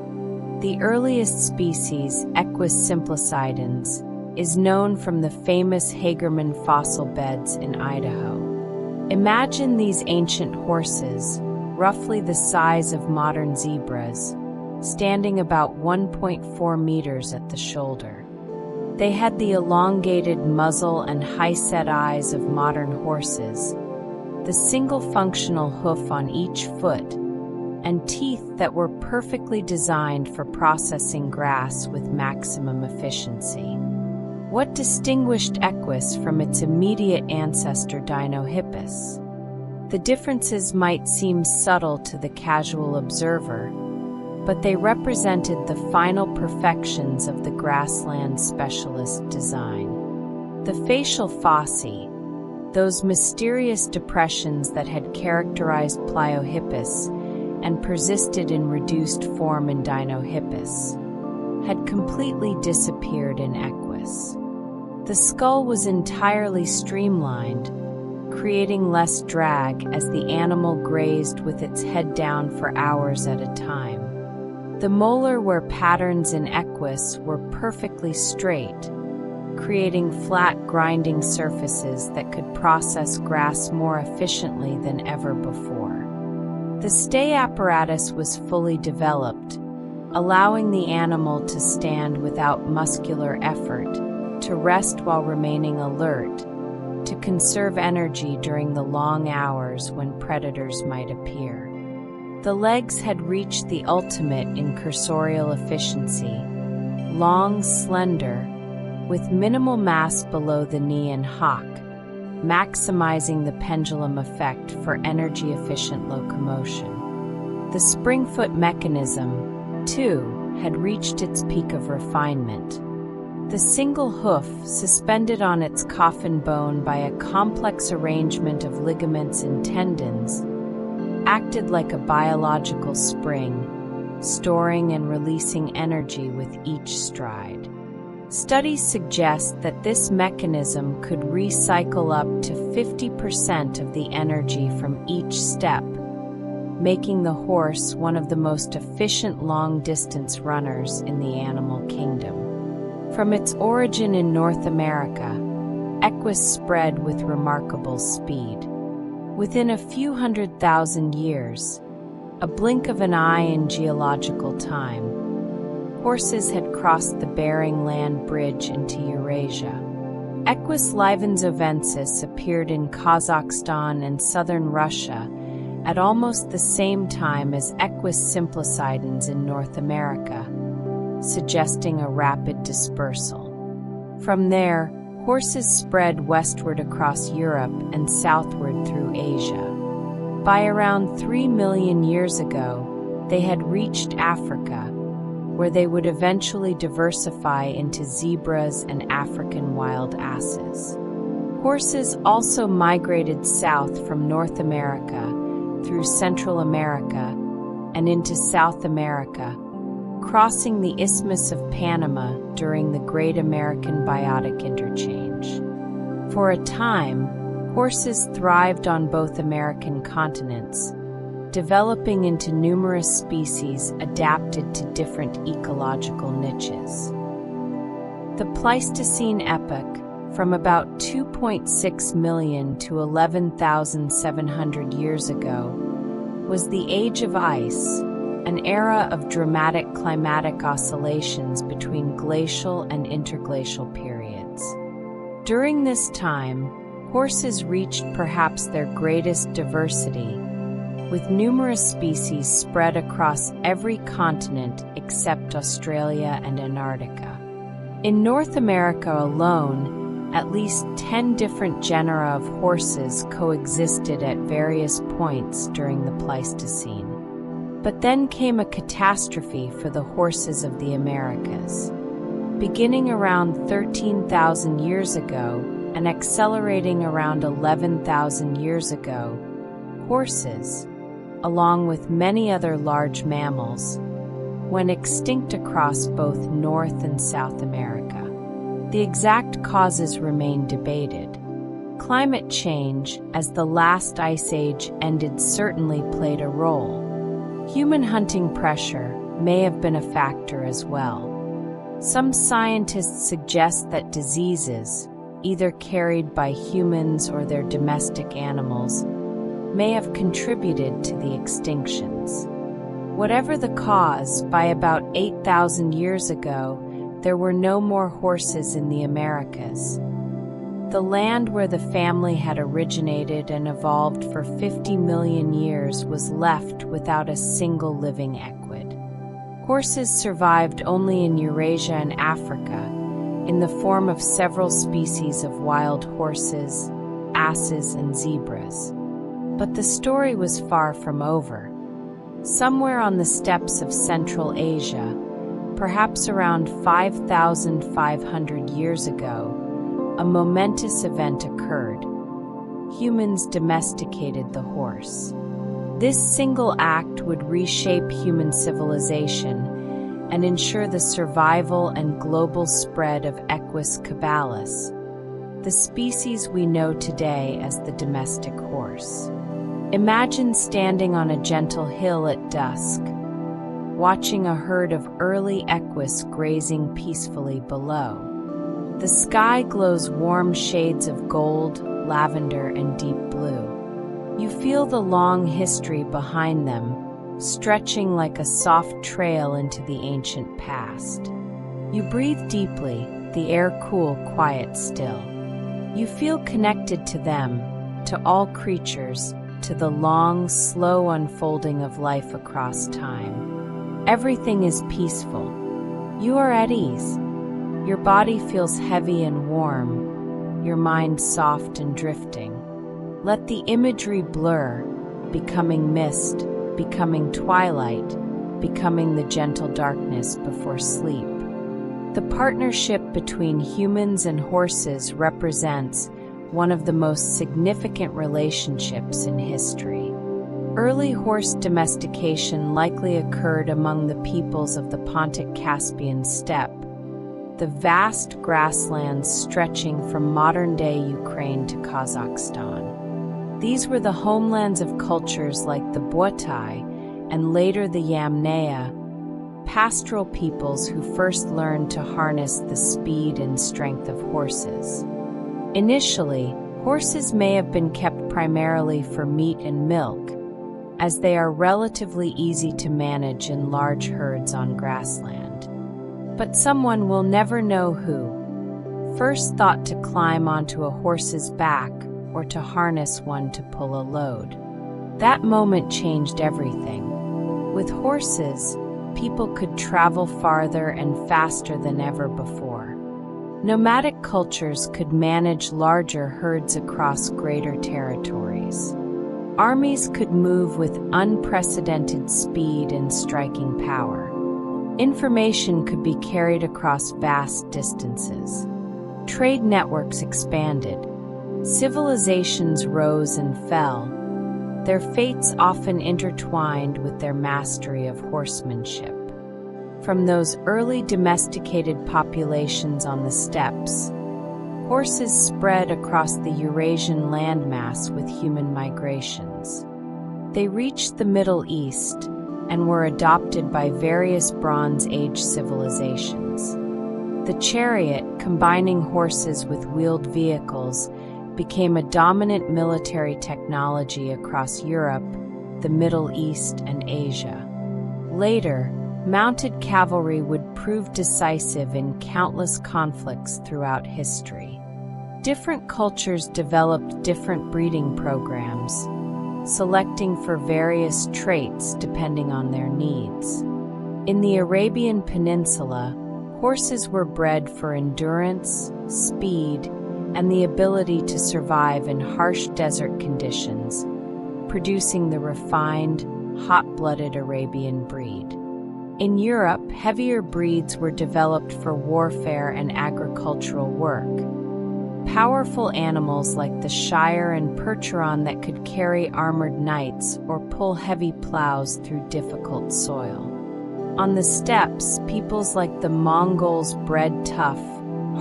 The earliest species, Equus simplicidans, is known from the famous Hagerman fossil beds in Idaho. Imagine these ancient horses, roughly the size of modern zebras, standing about 1.4 meters at the shoulder. They had the elongated muzzle and high-set eyes of modern horses, the single functional hoof on each foot, and teeth that were perfectly designed for processing grass with maximum efficiency. What distinguished Equus from its immediate ancestor Dinohippus? The differences might seem subtle to the casual observer, but they represented the final perfections of the grassland specialist design. The facial fossae, those mysterious depressions that had characterized Pliohippus and persisted in reduced form in Dinohippus, had completely disappeared in Equus. The skull was entirely streamlined, creating less drag as the animal grazed with its head down for hours at a time. The molar wear patterns in Equus were perfectly straight, creating flat grinding surfaces that could process grass more efficiently than ever before. The stay apparatus was fully developed, allowing the animal to stand without muscular effort, to rest while remaining alert, to conserve energy during the long hours when predators might appear. The legs had reached the ultimate in cursorial efficiency, long, slender, with minimal mass below the knee and hock, maximizing the pendulum effect for energy-efficient locomotion. The spring-foot mechanism, too, had reached its peak of refinement. The single hoof, suspended on its coffin bone by a complex arrangement of ligaments and tendons, acted like a biological spring, storing and releasing energy with each stride. Studies suggest that this mechanism could recycle up to 50% of the energy from each step, making the horse one of the most efficient long-distance runners in the animal kingdom. From its origin in North America, Equus spread with remarkable speed. Within a few 100,000 years, a blink of an eye in geological time, horses had crossed the Bering Land Bridge into Eurasia. Equus livenzovensis appeared in Kazakhstan and southern Russia at almost the same time as Equus simplicidans in North America, suggesting a rapid dispersal. From there, horses spread westward across Europe and southward through Asia. By around 3 million years ago, they had reached Africa, where they would eventually diversify into zebras and African wild asses. Horses also migrated south from North America through Central America and into South America, crossing the Isthmus of Panama during the Great American Biotic Interchange. For a time, horses thrived on both American continents, developing into numerous species adapted to different ecological niches. The Pleistocene epoch, from about 2.6 million to 11,700 years ago, was the Age of Ice, an era of dramatic climatic oscillations between glacial and interglacial periods. During this time, horses reached perhaps their greatest diversity, with numerous species spread across every continent except Australia and Antarctica. In North America alone, at least 10 different genera of horses coexisted at various points during the Pleistocene. But then came a catastrophe for the horses of the Americas. Beginning around 13,000 years ago and accelerating around 11,000 years ago, Horses, along with many other large mammals, went extinct across both North and South America. The exact causes remain debated. Climate change, as the last ice age ended, certainly played a role. Human hunting pressure may have been a factor as well. Some scientists suggest that diseases, either carried by humans or their domestic animals, may have contributed to the extinctions. Whatever the cause, by about 8,000 years ago, there were no more horses in the Americas. The land where the family had originated and evolved for 50 million years was left without a single living equid. Horses survived only in Eurasia and Africa, in the form of several species of wild horses, asses, and zebras. But the story was far from over. Somewhere on the steppes of Central Asia, perhaps around 5,500 years ago, a momentous event occurred. Humans domesticated the horse. This single act would reshape human civilization and ensure the survival and global spread of Equus caballus, the species we know today as the domestic horse. Imagine standing on a gentle hill at dusk, watching a herd of early equus grazing peacefully below. The sky glows warm shades of gold, lavender, and deep blue. You feel the long history behind them, stretching like a soft trail into the ancient past. You breathe deeply, the air cool, quiet, still. You feel connected to them, to all creatures, to the long, slow unfolding of life across time. Everything is peaceful. You are at ease. Your body feels heavy and warm, your mind soft and drifting. Let the imagery blur, becoming mist, becoming twilight, becoming the gentle darkness before sleep. The partnership between humans and horses represents one of the most significant relationships in history. Early horse domestication likely occurred among the peoples of the Pontic-Caspian steppe, the vast grasslands stretching from modern-day Ukraine to Kazakhstan. These were the homelands of cultures like the Boitai and later the Yamnaya, pastoral peoples who first learned to harness the speed and strength of horses. Initially, horses may have been kept primarily for meat and milk, as they are relatively easy to manage in large herds on grassland. But someone will never know who first thought to climb onto a horse's back or to harness one to pull a load. That moment changed everything. With horses, people could travel farther and faster than ever before. Nomadic cultures could manage larger herds across greater territories. Armies could move with unprecedented speed and striking power. Information could be carried across vast distances. Trade networks expanded. Civilizations rose and fell, their fates often intertwined with their mastery of horsemanship. From those early domesticated populations on the steppes, horses spread across the Eurasian landmass with human migrations. They reached the Middle East and were adopted by various Bronze Age civilizations. The chariot, combining horses with wheeled vehicles, became a dominant military technology across Europe, the Middle East, and Asia. Later, mounted cavalry would prove decisive in countless conflicts throughout history. Different cultures developed different breeding programs, selecting for various traits depending on their needs. In the Arabian Peninsula, horses were bred for endurance, speed, and the ability to survive in harsh desert conditions, producing the refined, hot-blooded Arabian breed. In Europe, heavier breeds were developed for warfare and agricultural work. powerful animals like the Shire and Percheron that could carry armored knights or pull heavy plows through difficult soil. On the steppes, peoples like the Mongols bred tough,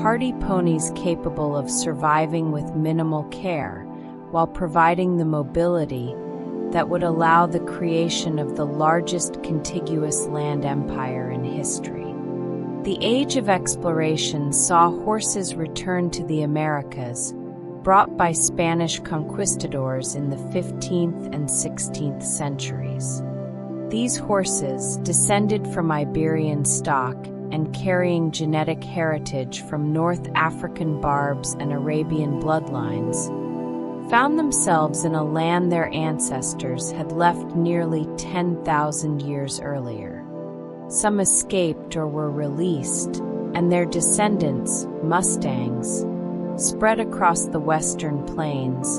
hardy ponies capable of surviving with minimal care, while providing the mobility that would allow the creation of the largest contiguous land empire in history. The age of exploration saw horses return to the Americas, brought by Spanish conquistadors in the 15th and 16th centuries. These horses, descended from Iberian stock and carrying genetic heritage from North African barbs and Arabian bloodlines, found themselves in a land their ancestors had left nearly 10,000 years earlier. Some escaped or were released, and their descendants, mustangs, spread across the western plains,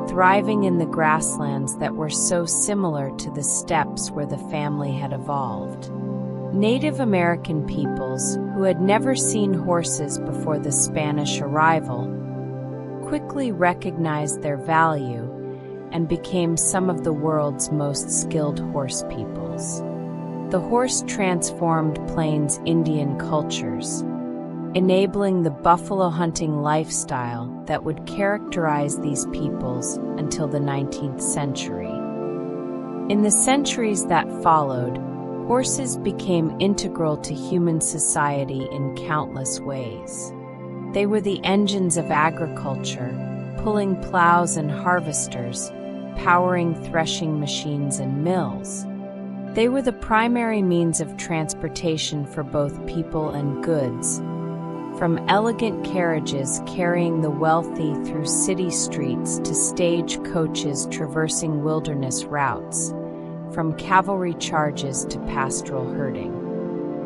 thriving in the grasslands that were so similar to the steppes where the family had evolved. Native American peoples, who had never seen horses before the Spanish arrival, quickly recognized their value and became some of the world's most skilled horse peoples. The horse transformed Plains Indian cultures, enabling the buffalo hunting lifestyle that would characterize these peoples until the 19th century. In the centuries that followed, horses became integral to human society in countless ways. They were the engines of agriculture, pulling plows and harvesters, powering threshing machines and mills. They were the primary means of transportation for both people and goods, from elegant carriages carrying the wealthy through city streets to stage coaches traversing wilderness routes, from cavalry charges to pastoral herding.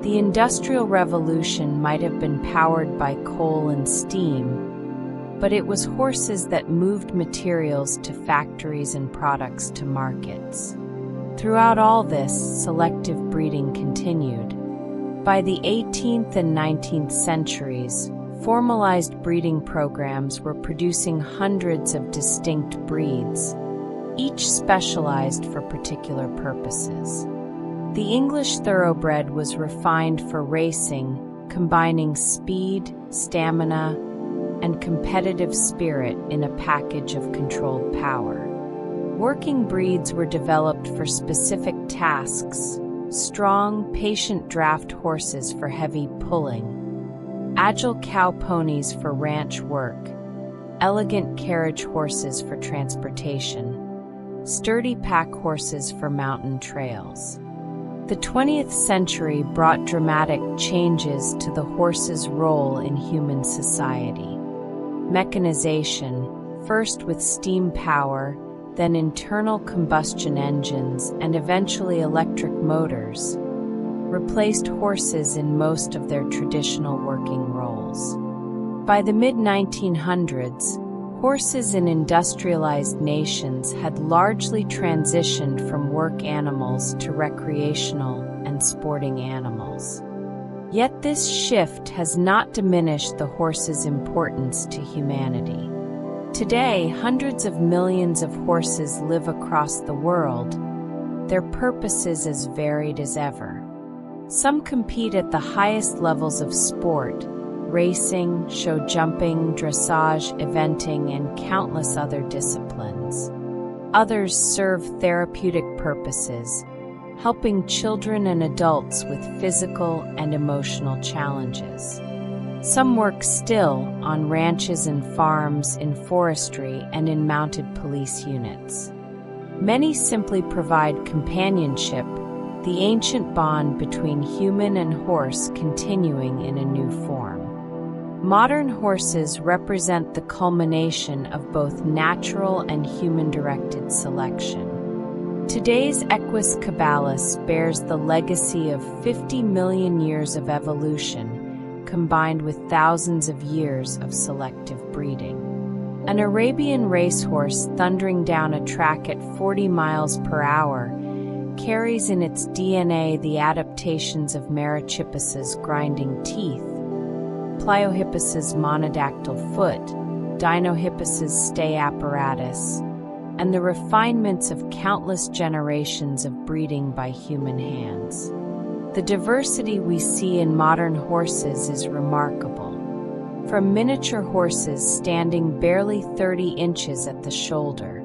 The Industrial Revolution might have been powered by coal and steam, but it was horses that moved materials to factories and products to markets. Throughout all this, selective breeding continued. By the 18th and 19th centuries, formalized breeding programs were producing hundreds of distinct breeds, each specialized for particular purposes. The English thoroughbred was refined for racing, combining speed, stamina, and competitive spirit in a package of controlled power. Working breeds were developed for specific tasks: strong, patient draft horses for heavy pulling, agile cow ponies for ranch work, elegant carriage horses for transportation, sturdy pack horses for mountain trails. The 20th century brought dramatic changes to the horse's role in human society. Mechanization, first with steam power, then internal combustion engines, and eventually electric motors, replaced horses in most of their traditional working roles. By the mid-1900s, horses in industrialized nations had largely transitioned from work animals to recreational and sporting animals. Yet this shift has not diminished the horse's importance to humanity. Today, hundreds of millions of horses live across the world, their purposes as varied as ever. Some compete at the highest levels of sport: racing, show jumping, dressage, eventing, and countless other disciplines. Others serve therapeutic purposes, helping children and adults with physical and emotional challenges. Some work still on ranches and farms, in forestry, and in mounted police units. Many simply provide companionship, the ancient bond between human and horse continuing in a new form. Modern horses represent the culmination of both natural and human-directed selection. Today's Equus caballus bears the legacy of 50 million years of evolution, combined with thousands of years of selective breeding. An Arabian racehorse thundering down a track at 40 miles per hour carries in its DNA the adaptations of Merychippus's grinding teeth, Pliohippus's monodactyl foot, Dinohippus's stay apparatus, and the refinements of countless generations of breeding by human hands. The diversity we see in modern horses is remarkable. From miniature horses standing barely 30 inches at the shoulder,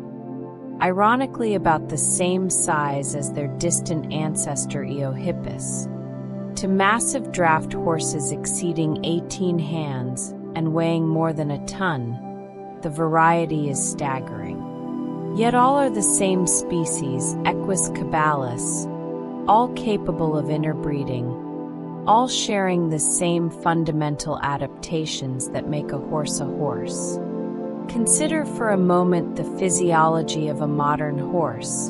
ironically about the same size as their distant ancestor Eohippus, to massive draft horses exceeding 18 hands and weighing more than a ton, the variety is staggering. Yet all are the same species, Equus cabalis, all capable of interbreeding, all sharing the same fundamental adaptations that make a horse. Consider for a moment the physiology of a modern horse,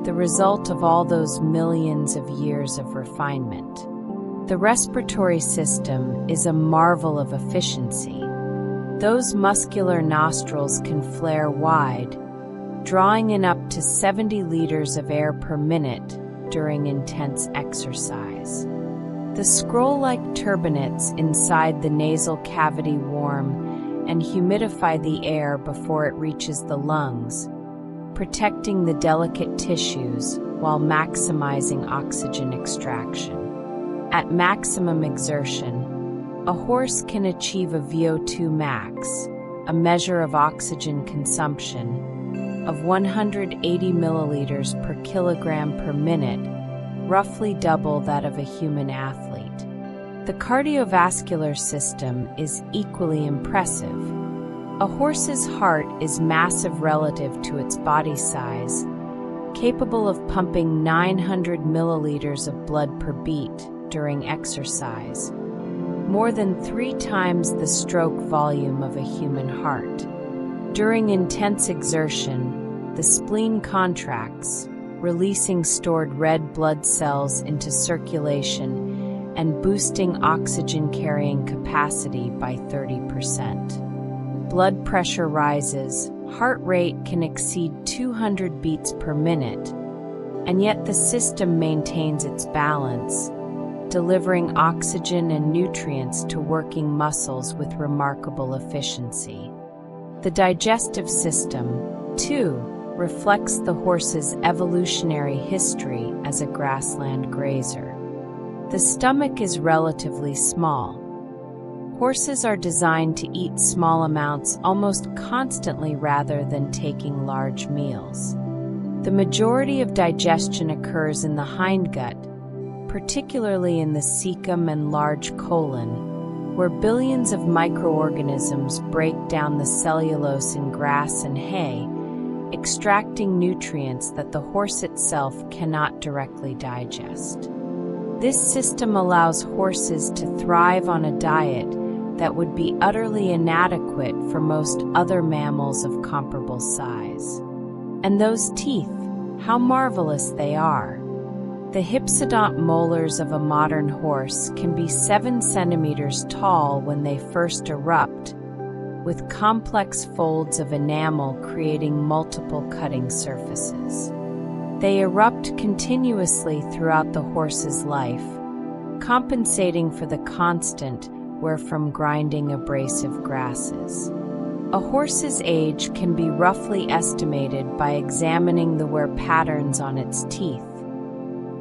the result of all those millions of years of refinement. The respiratory system is a marvel of efficiency. Those muscular nostrils can flare wide, drawing in up to 70 liters of air per minute during intense exercise. The scroll-like turbinates inside the nasal cavity warm and humidify the air before it reaches the lungs, protecting the delicate tissues while maximizing oxygen extraction. At maximum exertion, a horse can achieve a VO2 max, a measure of oxygen consumption, of 180 milliliters per kilogram per minute, roughly double that of a human athlete. The cardiovascular system is equally impressive. A horse's heart is massive relative to its body size, capable of pumping 900 milliliters of blood per beat during exercise, more than 3 times the stroke volume of a human heart. During intense exertion, the spleen contracts, releasing stored red blood cells into circulation and boosting oxygen-carrying capacity by 30%. Blood pressure rises, heart rate can exceed 200 beats per minute, and yet the system maintains its balance, delivering oxygen and nutrients to working muscles with remarkable efficiency. The digestive system, too, reflects the horse's evolutionary history as a grassland grazer. The stomach is relatively small. Horses are designed to eat small amounts almost constantly rather than taking large meals. The majority of digestion occurs in the hindgut, particularly in the cecum and large colon, where billions of microorganisms break down the cellulose in grass and hay, extracting nutrients that the horse itself cannot directly digest. This system allows horses to thrive on a diet that would be utterly inadequate for most other mammals of comparable size. And those teeth, how marvelous they are! The hypsodont molars of a modern horse can be 7 centimeters tall when they first erupt, with complex folds of enamel creating multiple cutting surfaces. They erupt continuously throughout the horse's life, compensating for the constant wear from grinding abrasive grasses. A horse's age can be roughly estimated by examining the wear patterns on its teeth,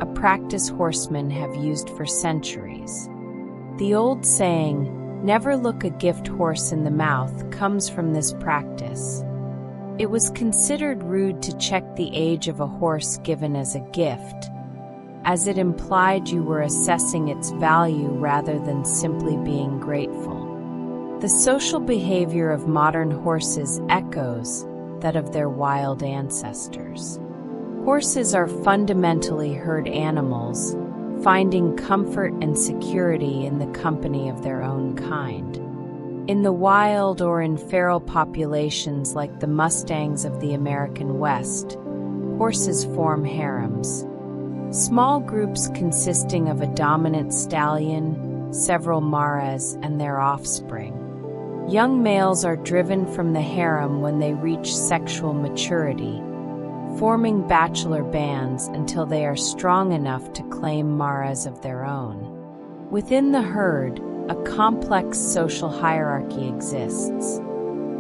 a practice horsemen have used for centuries. The old saying, "Never look a gift horse in the mouth," comes from this practice. It was considered rude to check the age of a horse given as a gift, as it implied you were assessing its value rather than simply being grateful. The social behavior of modern horses echoes that of their wild ancestors. Horses are fundamentally herd animals, finding comfort and security in the company of their own kind. In the wild or in feral populations like the mustangs of the American West, horses form harems. Small groups consisting of a dominant stallion, several mares, and their offspring. Young males are driven from the harem when they reach sexual maturity, forming bachelor bands until they are strong enough to claim mares of their own. Within the herd, a complex social hierarchy exists.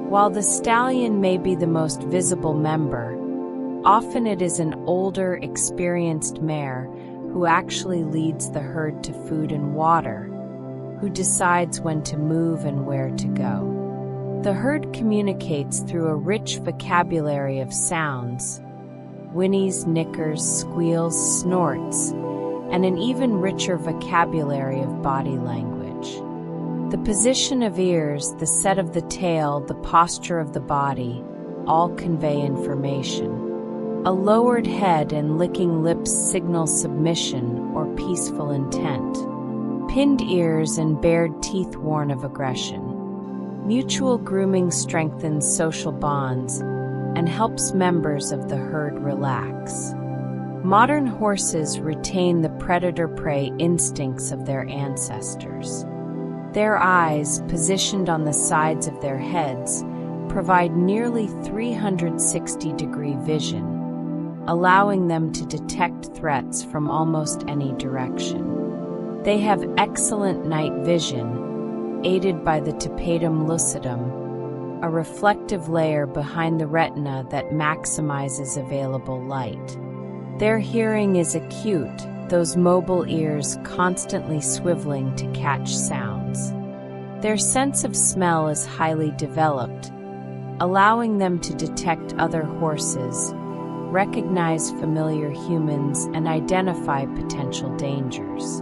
While the stallion may be the most visible member, often it is an older, experienced mare who actually leads the herd to food and water, who decides when to move and where to go. The herd communicates through a rich vocabulary of sounds: whinnies, nickers, squeals, snorts, and an even richer vocabulary of body language. The position of ears, the set of the tail, the posture of the body, all convey information. A lowered head and licking lips signal submission or peaceful intent. Pinned ears and bared teeth warn of aggression. Mutual grooming strengthens social bonds and helps members of the herd relax. Modern horses retain the predator-prey instincts of their ancestors. Their eyes, positioned on the sides of their heads, provide nearly 360-degree vision, allowing them to detect threats from almost any direction. They have excellent night vision, aided by the tapetum lucidum, a reflective layer behind the retina that maximizes available light. Their hearing is acute, those mobile ears constantly swiveling to catch sounds. Their sense of smell is highly developed, allowing them to detect other horses, recognize familiar humans, and identify potential dangers.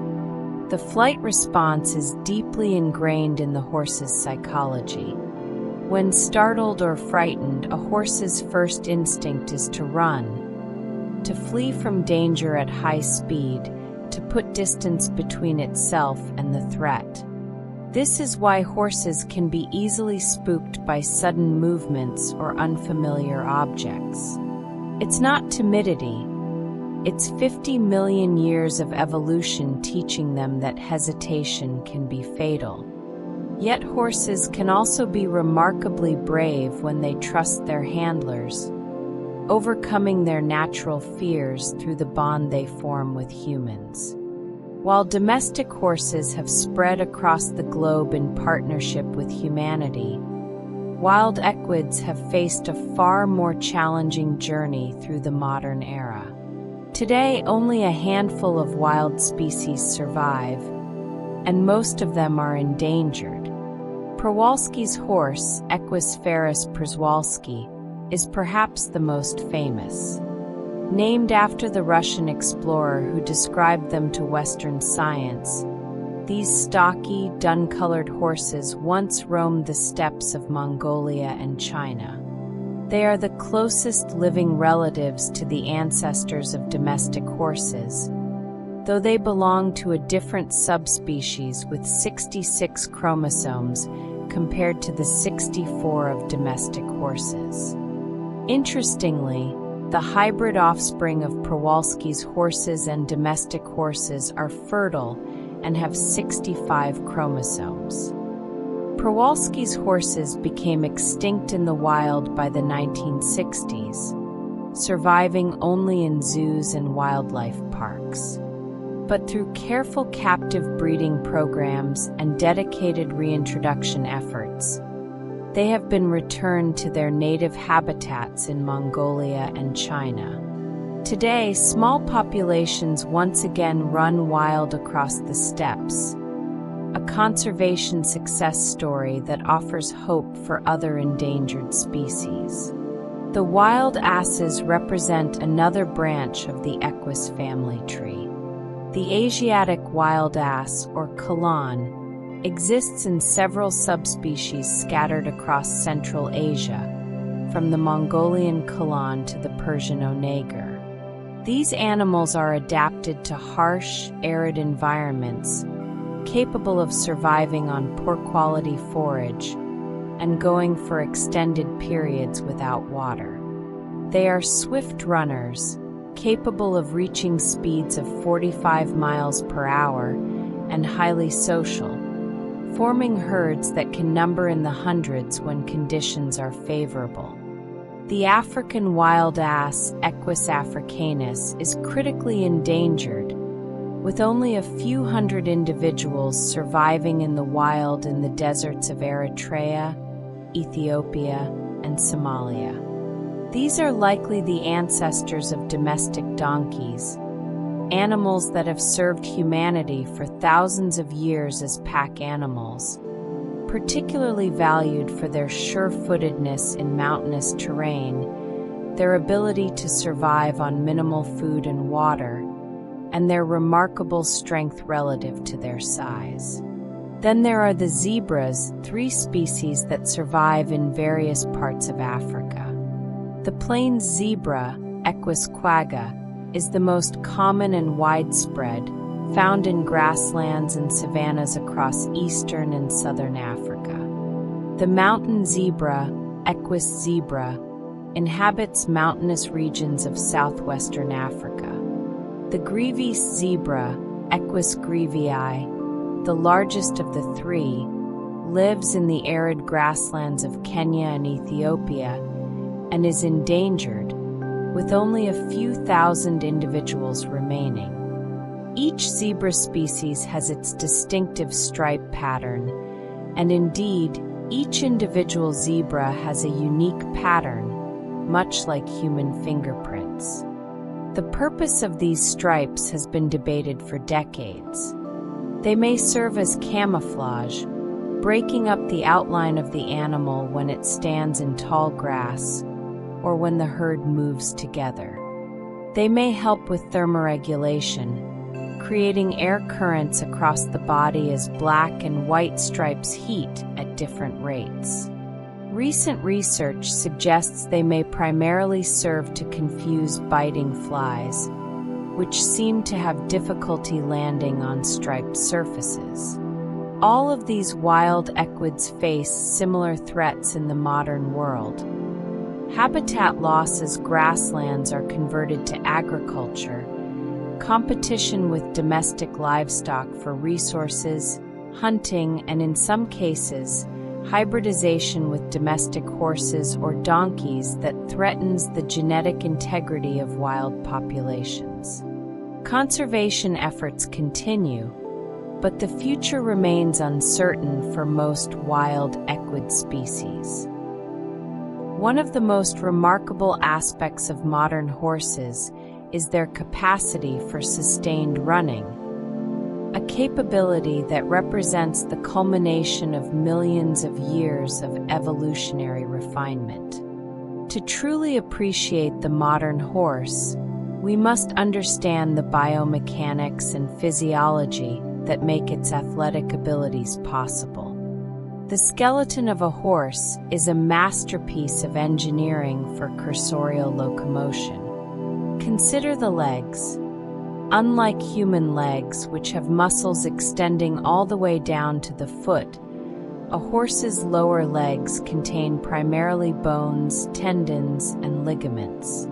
The flight response is deeply ingrained in the horse's psychology. When startled or frightened, a horse's first instinct is to run, to flee from danger at high speed, to put distance between itself and the threat. This is why horses can be easily spooked by sudden movements or unfamiliar objects. It's not timidity. It's 50 million years of evolution teaching them that hesitation can be fatal. Yet horses can also be remarkably brave when they trust their handlers, overcoming their natural fears through the bond they form with humans. While domestic horses have spread across the globe in partnership with humanity, wild equids have faced a far more challenging journey through the modern era. Today, only a handful of wild species survive, and most of them are endangered. Przewalski's horse, Equus ferus przewalski, is perhaps the most famous. Named after the Russian explorer who described them to Western science, these stocky, dun-colored horses once roamed the steppes of Mongolia and China. They are the closest living relatives to the ancestors of domestic horses, though they belong to a different subspecies with 66 chromosomes compared to the 64 of domestic horses. Interestingly, the hybrid offspring of Przewalski's horses and domestic horses are fertile and have 65 chromosomes. Przewalski's horses became extinct in the wild by the 1960s, surviving only in zoos and wildlife parks. But through careful captive breeding programs and dedicated reintroduction efforts, they have been returned to their native habitats in Mongolia and China. Today, small populations once again run wild across the steppes, a conservation success story that offers hope for other endangered species. The wild asses represent another branch of the Equus family tree. The Asiatic wild ass, or kalan, exists in several subspecies scattered across Central Asia, from the Mongolian kalan to the Persian onager. These animals are adapted to harsh, arid environments, capable of surviving on poor-quality forage and going for extended periods without water. They are swift runners, capable of reaching speeds of 45 miles per hour, and highly social, forming herds that can number in the hundreds when conditions are favorable. The African wild ass, Equus africanus, is critically endangered, with only a few hundred individuals surviving in the wild in the deserts of Eritrea, Ethiopia, and Somalia. These are likely the ancestors of domestic donkeys, animals that have served humanity for thousands of years as pack animals, particularly valued for their sure-footedness in mountainous terrain, their ability to survive on minimal food and water, and their remarkable strength relative to their size. Then there are the zebras, 3 species that survive in various parts of Africa. The plains zebra, Equus quagga, is the most common and widespread, found in grasslands and savannas across eastern and southern Africa. The mountain zebra, Equus zebra, inhabits mountainous regions of southwestern Africa. The Grevy's zebra, Equus grevii, the largest of the 3, lives in the arid grasslands of Kenya and Ethiopia and is endangered, with only a few thousand individuals remaining. Each zebra species has its distinctive stripe pattern, and indeed, each individual zebra has a unique pattern, much like human fingerprints. The purpose of these stripes has been debated for decades. They may serve as camouflage, breaking up the outline of the animal when it stands in tall grass or when the herd moves together. They may help with thermoregulation, creating air currents across the body as black and white stripes heat at different rates. Recent research suggests they may primarily serve to confuse biting flies, which seem to have difficulty landing on striped surfaces. All of these wild equids face similar threats in the modern world. Habitat loss as grasslands are converted to agriculture, competition with domestic livestock for resources, hunting, and in some cases, hybridization with domestic horses or donkeys that threatens the genetic integrity of wild populations. Conservation efforts continue, but the future remains uncertain for most wild equid species. One of the most remarkable aspects of modern horses is their capacity for sustained running, a capability that represents the culmination of millions of years of evolutionary refinement. To truly appreciate the modern horse, we must understand the biomechanics and physiology that make its athletic abilities possible. The skeleton of a horse is a masterpiece of engineering for cursorial locomotion. Consider the legs. Unlike human legs, which have muscles extending all the way down to the foot, a horse's lower legs contain primarily bones, tendons, and ligaments.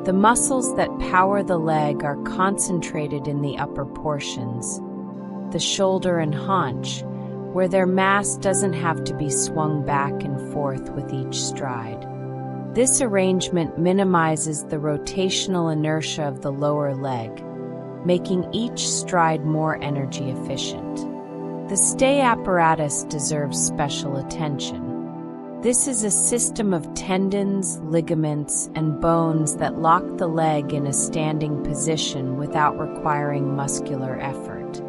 The muscles that power the leg are concentrated in the upper portions, the shoulder and haunch, where their mass doesn't have to be swung back and forth with each stride. This arrangement minimizes the rotational inertia of the lower leg, making each stride more energy efficient. The stay apparatus deserves special attention. This is a system of tendons, ligaments, and bones that lock the leg in a standing position without requiring muscular effort.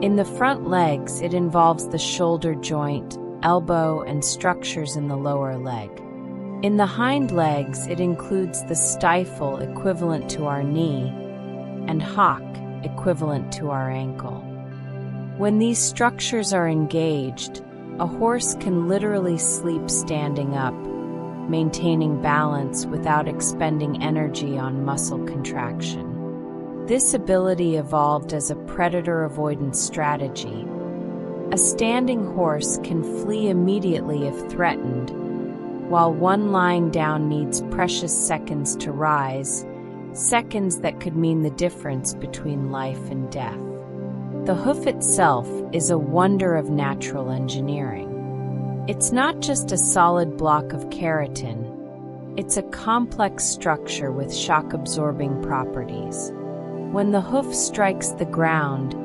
In the front legs, it involves the shoulder joint, elbow, and structures in the lower leg. In the hind legs, it includes the stifle, equivalent to our knee, and hock, equivalent to our ankle. When these structures are engaged, a horse can literally sleep standing up, maintaining balance without expending energy on muscle contraction. This ability evolved as a predator avoidance strategy. A standing horse can flee immediately if threatened, while one lying down needs precious seconds to rise, seconds that could mean the difference between life and death. The hoof itself is a wonder of natural engineering. It's not just a solid block of keratin, it's a complex structure with shock-absorbing properties. When the hoof strikes the ground,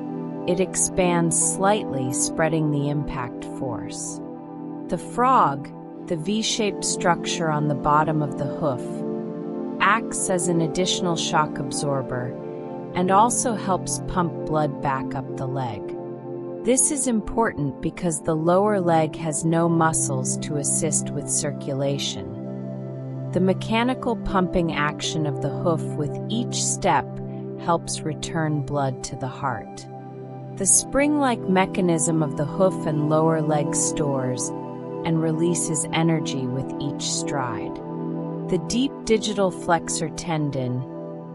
it expands slightly, spreading the impact force. The frog, the V-shaped structure on the bottom of the hoof, acts as an additional shock absorber and also helps pump blood back up the leg. This is important because the lower leg has no muscles to assist with circulation. The mechanical pumping action of the hoof with each step helps return blood to the heart. The spring-like mechanism of the hoof and lower leg stores and releases energy with each stride. The deep digital flexor tendon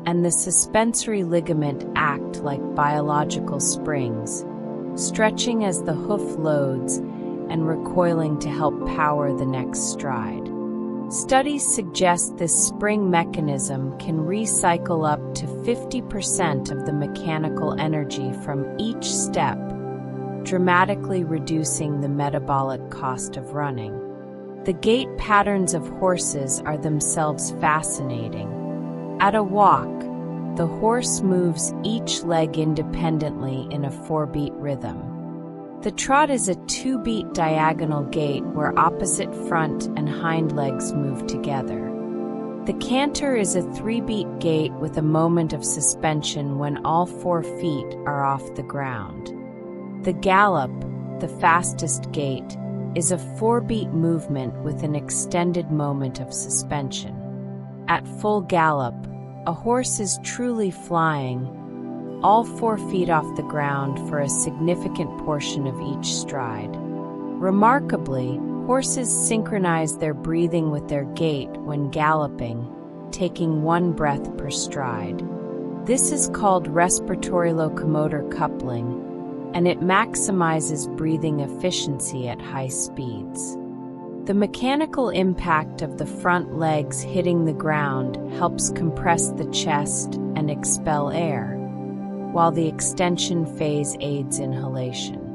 and the suspensory ligament act like biological springs, stretching as the hoof loads and recoiling to help power the next stride. Studies suggest this spring mechanism can recycle up to 50% of the mechanical energy from each step, dramatically reducing the metabolic cost of running. The gait patterns of horses are themselves fascinating. At a walk, the horse moves each leg independently in a 4-beat rhythm. The trot is a 2-beat diagonal gait where opposite front and hind legs move together. The canter is a 3-beat gait with a moment of suspension when all 4 feet are off the ground. The gallop, the fastest gait, is a 4-beat movement with an extended moment of suspension. At full gallop, a horse is truly flying, all 4 feet off the ground for a significant portion of each stride. Remarkably, horses synchronize their breathing with their gait when galloping, taking 1 breath per stride. This is called respiratory locomotor coupling, and it maximizes breathing efficiency at high speeds. The mechanical impact of the front legs hitting the ground helps compress the chest and expel air, while the extension phase aids inhalation.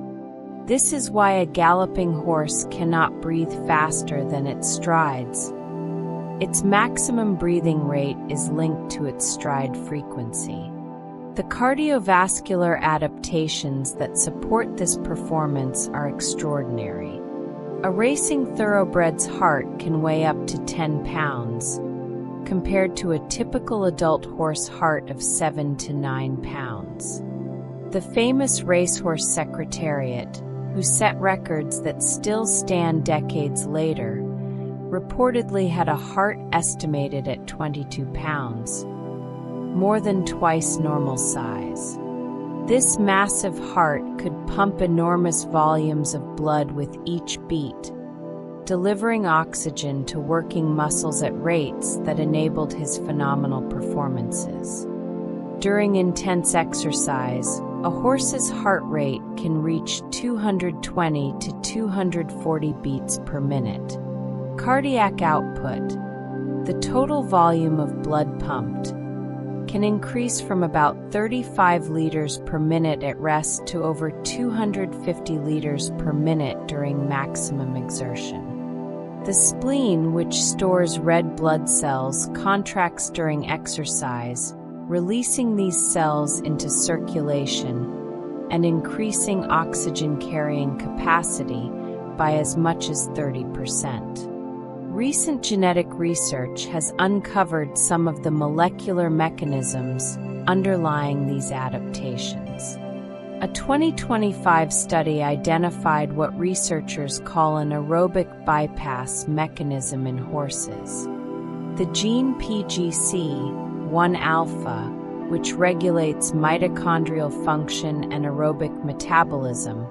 This is why a galloping horse cannot breathe faster than it strides. Its maximum breathing rate is linked to its stride frequency. The cardiovascular adaptations that support this performance are extraordinary. A racing thoroughbred's heart can weigh up to 10 pounds, compared to a typical adult horse heart of 7 to 9 pounds. The famous racehorse secretariat, who set records that still stand decades later, reportedly had a heart estimated at 22 pounds, more than twice normal size. This massive heart could pump enormous volumes of blood with each beat, delivering oxygen to working muscles at rates that enabled his phenomenal performances. During intense exercise, a horse's heart rate can reach 220 to 240 beats per minute. Cardiac output, the total volume of blood pumped, can increase from about 35 liters per minute at rest to over 250 liters per minute during maximum exertion. The spleen, which stores red blood cells, contracts during exercise, releasing these cells into circulation and increasing oxygen-carrying capacity by as much as 30%. Recent genetic research has uncovered some of the molecular mechanisms underlying these adaptations. A 2025 study identified what researchers call an aerobic bypass mechanism in horses. The gene PGC1-alpha, which regulates mitochondrial function and aerobic metabolism,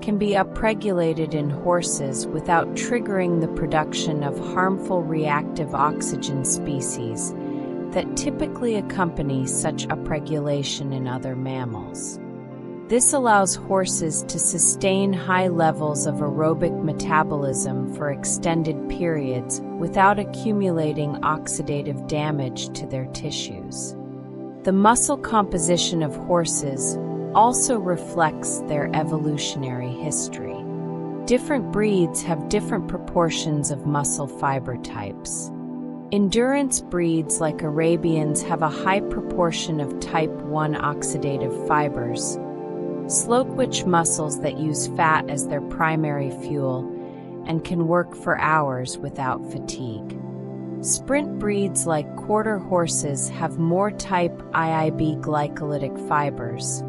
can be upregulated in horses without triggering the production of harmful reactive oxygen species that typically accompany such upregulation in other mammals. This allows horses to sustain high levels of aerobic metabolism for extended periods without accumulating oxidative damage to their tissues. The muscle composition of horses also reflects their evolutionary history. Different breeds have different proportions of muscle fiber types. Endurance breeds like Arabians have a high proportion of type 1 oxidative fibers, slow-twitch muscles that use fat as their primary fuel, and can work for hours without fatigue. Sprint breeds like quarter horses have more type IIB glycolytic fibers,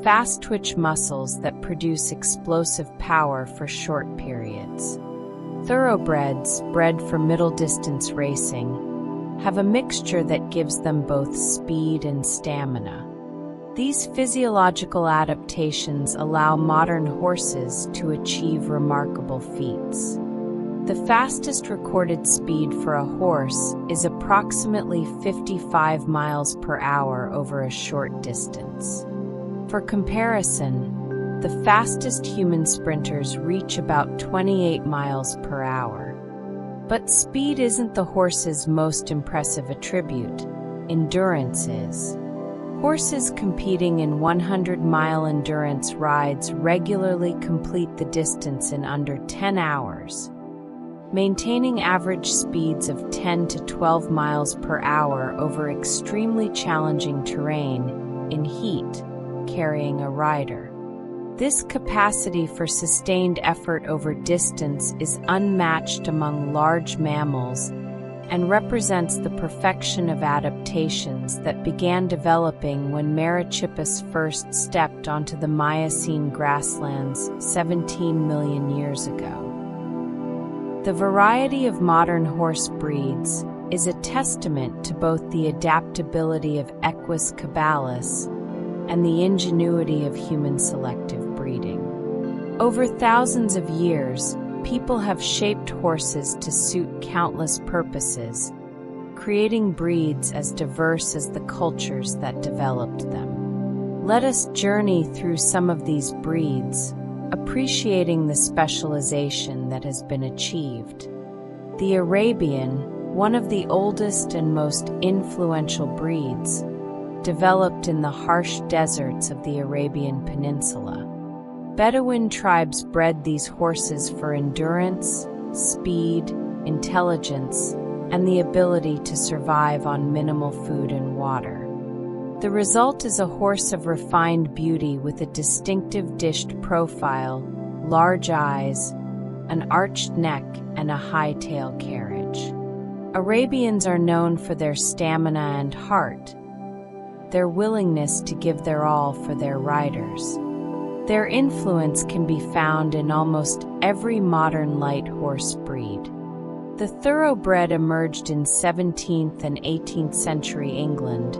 fast-twitch muscles that produce explosive power for short periods. Thoroughbreds, bred for middle-distance racing, have a mixture that gives them both speed and stamina. These physiological adaptations allow modern horses to achieve remarkable feats. The fastest recorded speed for a horse is approximately 55 miles per hour over a short distance. For comparison, the fastest human sprinters reach about 28 miles per hour. But speed isn't the horse's most impressive attribute. Endurance is. Horses competing in 100-mile endurance rides regularly complete the distance in under 10 hours, maintaining average speeds of 10 to 12 miles per hour over extremely challenging terrain in heat, carrying a rider. This capacity for sustained effort over distance is unmatched among large mammals and represents the perfection of adaptations that began developing when Merychippus first stepped onto the Miocene grasslands 17 million years ago. The variety of modern horse breeds is a testament to both the adaptability of Equus caballus and the ingenuity of human selective breeding. Over thousands of years, people have shaped horses to suit countless purposes, creating breeds as diverse as the cultures that developed them. Let us journey through some of these breeds, appreciating the specialization that has been achieved. The Arabian, one of the oldest and most influential breeds, developed in the harsh deserts of the Arabian Peninsula. Bedouin tribes bred these horses for endurance, speed, intelligence, and the ability to survive on minimal food and water. The result is a horse of refined beauty with a distinctive dished profile, large eyes, an arched neck, and a high tail carriage. Arabians are known for their stamina and heart, their willingness to give their all for their riders. Their influence can be found in almost every modern light horse breed. The thoroughbred emerged in 17th and 18th century England,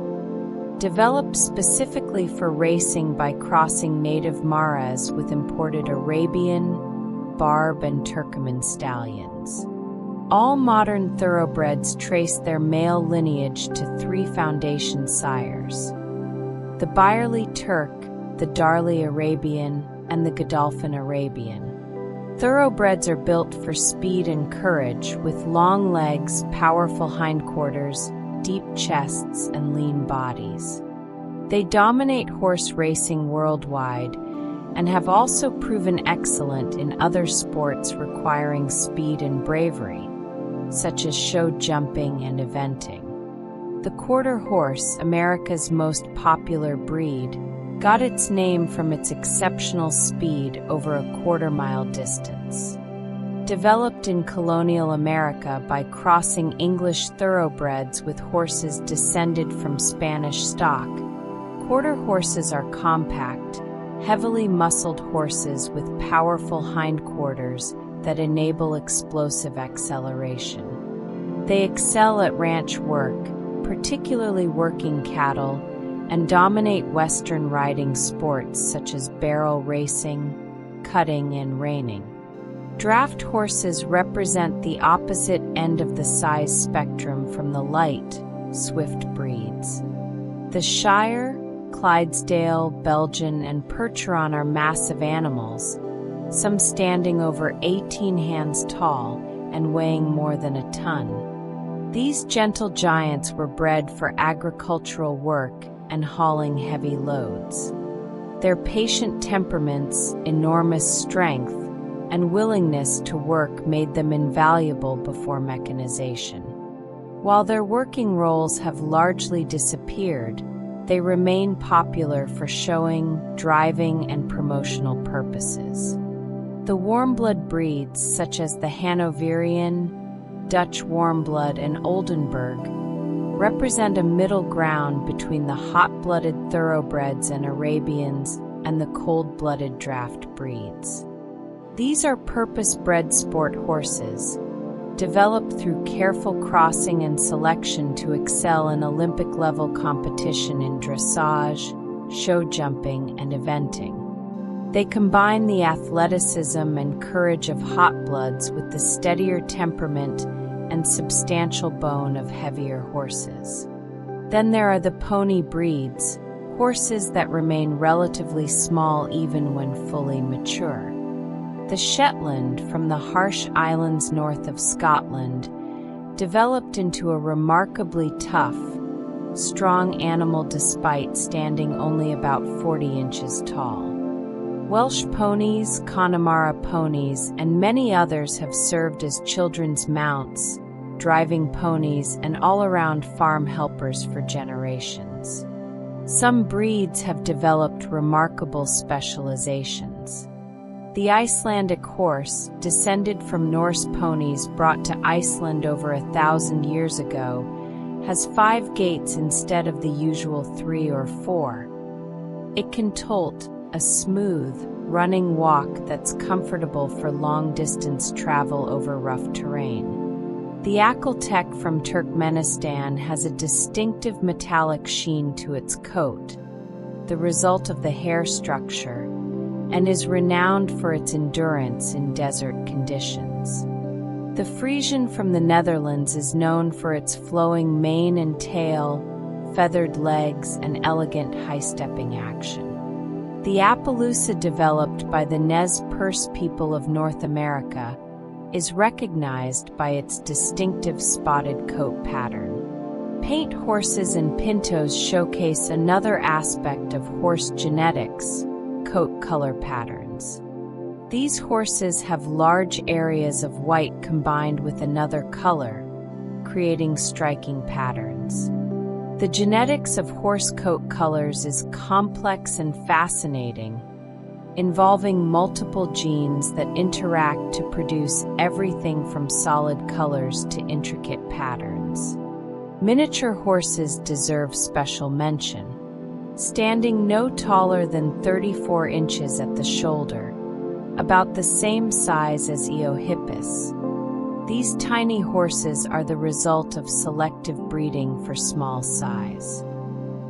developed specifically for racing by crossing native Maras with imported Arabian, Barb, and Turkoman stallions. All modern thoroughbreds trace their male lineage to three foundation sires: the Byerly Turk, the Darley Arabian, and the Godolphin Arabian. Thoroughbreds are built for speed and courage, with long legs, powerful hindquarters, deep chests, and lean bodies. They dominate horse racing worldwide and have also proven excellent in other sports requiring speed and bravery, such as show jumping and eventing. The quarter horse, America's most popular breed, got its name from its exceptional speed over a quarter-mile distance. Developed in colonial America by crossing English thoroughbreds with horses descended from Spanish stock, quarter horses are compact, heavily muscled horses with powerful hindquarters that enable explosive acceleration. They excel at ranch work, particularly working cattle, and dominate Western riding sports such as barrel racing, cutting, and reining. Draft horses represent the opposite end of the size spectrum from the light, swift breeds. The Shire, Clydesdale, Belgian, and Percheron are massive animals, some standing over 18 hands tall and weighing more than a ton. These gentle giants were bred for agricultural work and hauling heavy loads. Their patient temperaments, enormous strength, and willingness to work made them invaluable before mechanization. While their working roles have largely disappeared, they remain popular for showing, driving, and promotional purposes. The warmblood breeds, such as the Hanoverian, Dutch warmblood, and Oldenburg, represent a middle ground between the hot-blooded thoroughbreds and Arabians and the cold-blooded draft breeds. These are purpose-bred sport horses, developed through careful crossing and selection to excel in Olympic-level competition in dressage, show jumping, and eventing. They combine the athleticism and courage of hot bloods with the steadier temperament and substantial bone of heavier horses. Then there are the pony breeds, horses that remain relatively small even when fully mature. The Shetland, from the harsh islands north of Scotland, developed into a remarkably tough, strong animal despite standing only about 40 inches tall. Welsh ponies, Connemara ponies, and many others have served as children's mounts, driving ponies, and all-around farm helpers for generations. Some breeds have developed remarkable specializations. The Icelandic horse, descended from Norse ponies brought to Iceland over 1,000 years ago, has 5 gaits instead of the usual 3 or 4. It can tolt, a smooth, running walk that's comfortable for long-distance travel over rough terrain. The Akeltek from Turkmenistan has a distinctive metallic sheen to its coat, the result of the hair structure, and is renowned for its endurance in desert conditions. The Friesian from the Netherlands is known for its flowing mane and tail, feathered legs, and elegant high-stepping action. The Appaloosa, developed by the Nez Perce people of North America, is recognized by its distinctive spotted coat pattern. Paint horses and pintos showcase another aspect of horse genetics: coat color patterns. These horses have large areas of white combined with another color, creating striking patterns. The genetics of horse coat colors is complex and fascinating, involving multiple genes that interact to produce everything from solid colors to intricate patterns. Miniature horses deserve special mention. Standing no taller than 34 inches at the shoulder, about the same size as Eohippus. These tiny horses are the result of selective breeding for small size.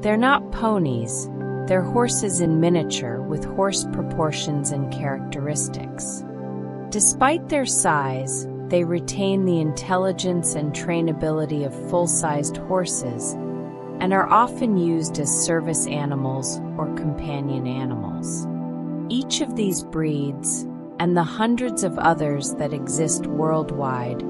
They're not ponies, they're horses in miniature with horse proportions and characteristics. Despite their size, they retain the intelligence and trainability of full-sized horses and are often used as service animals or companion animals. Each of these breeds, and the hundreds of others that exist worldwide,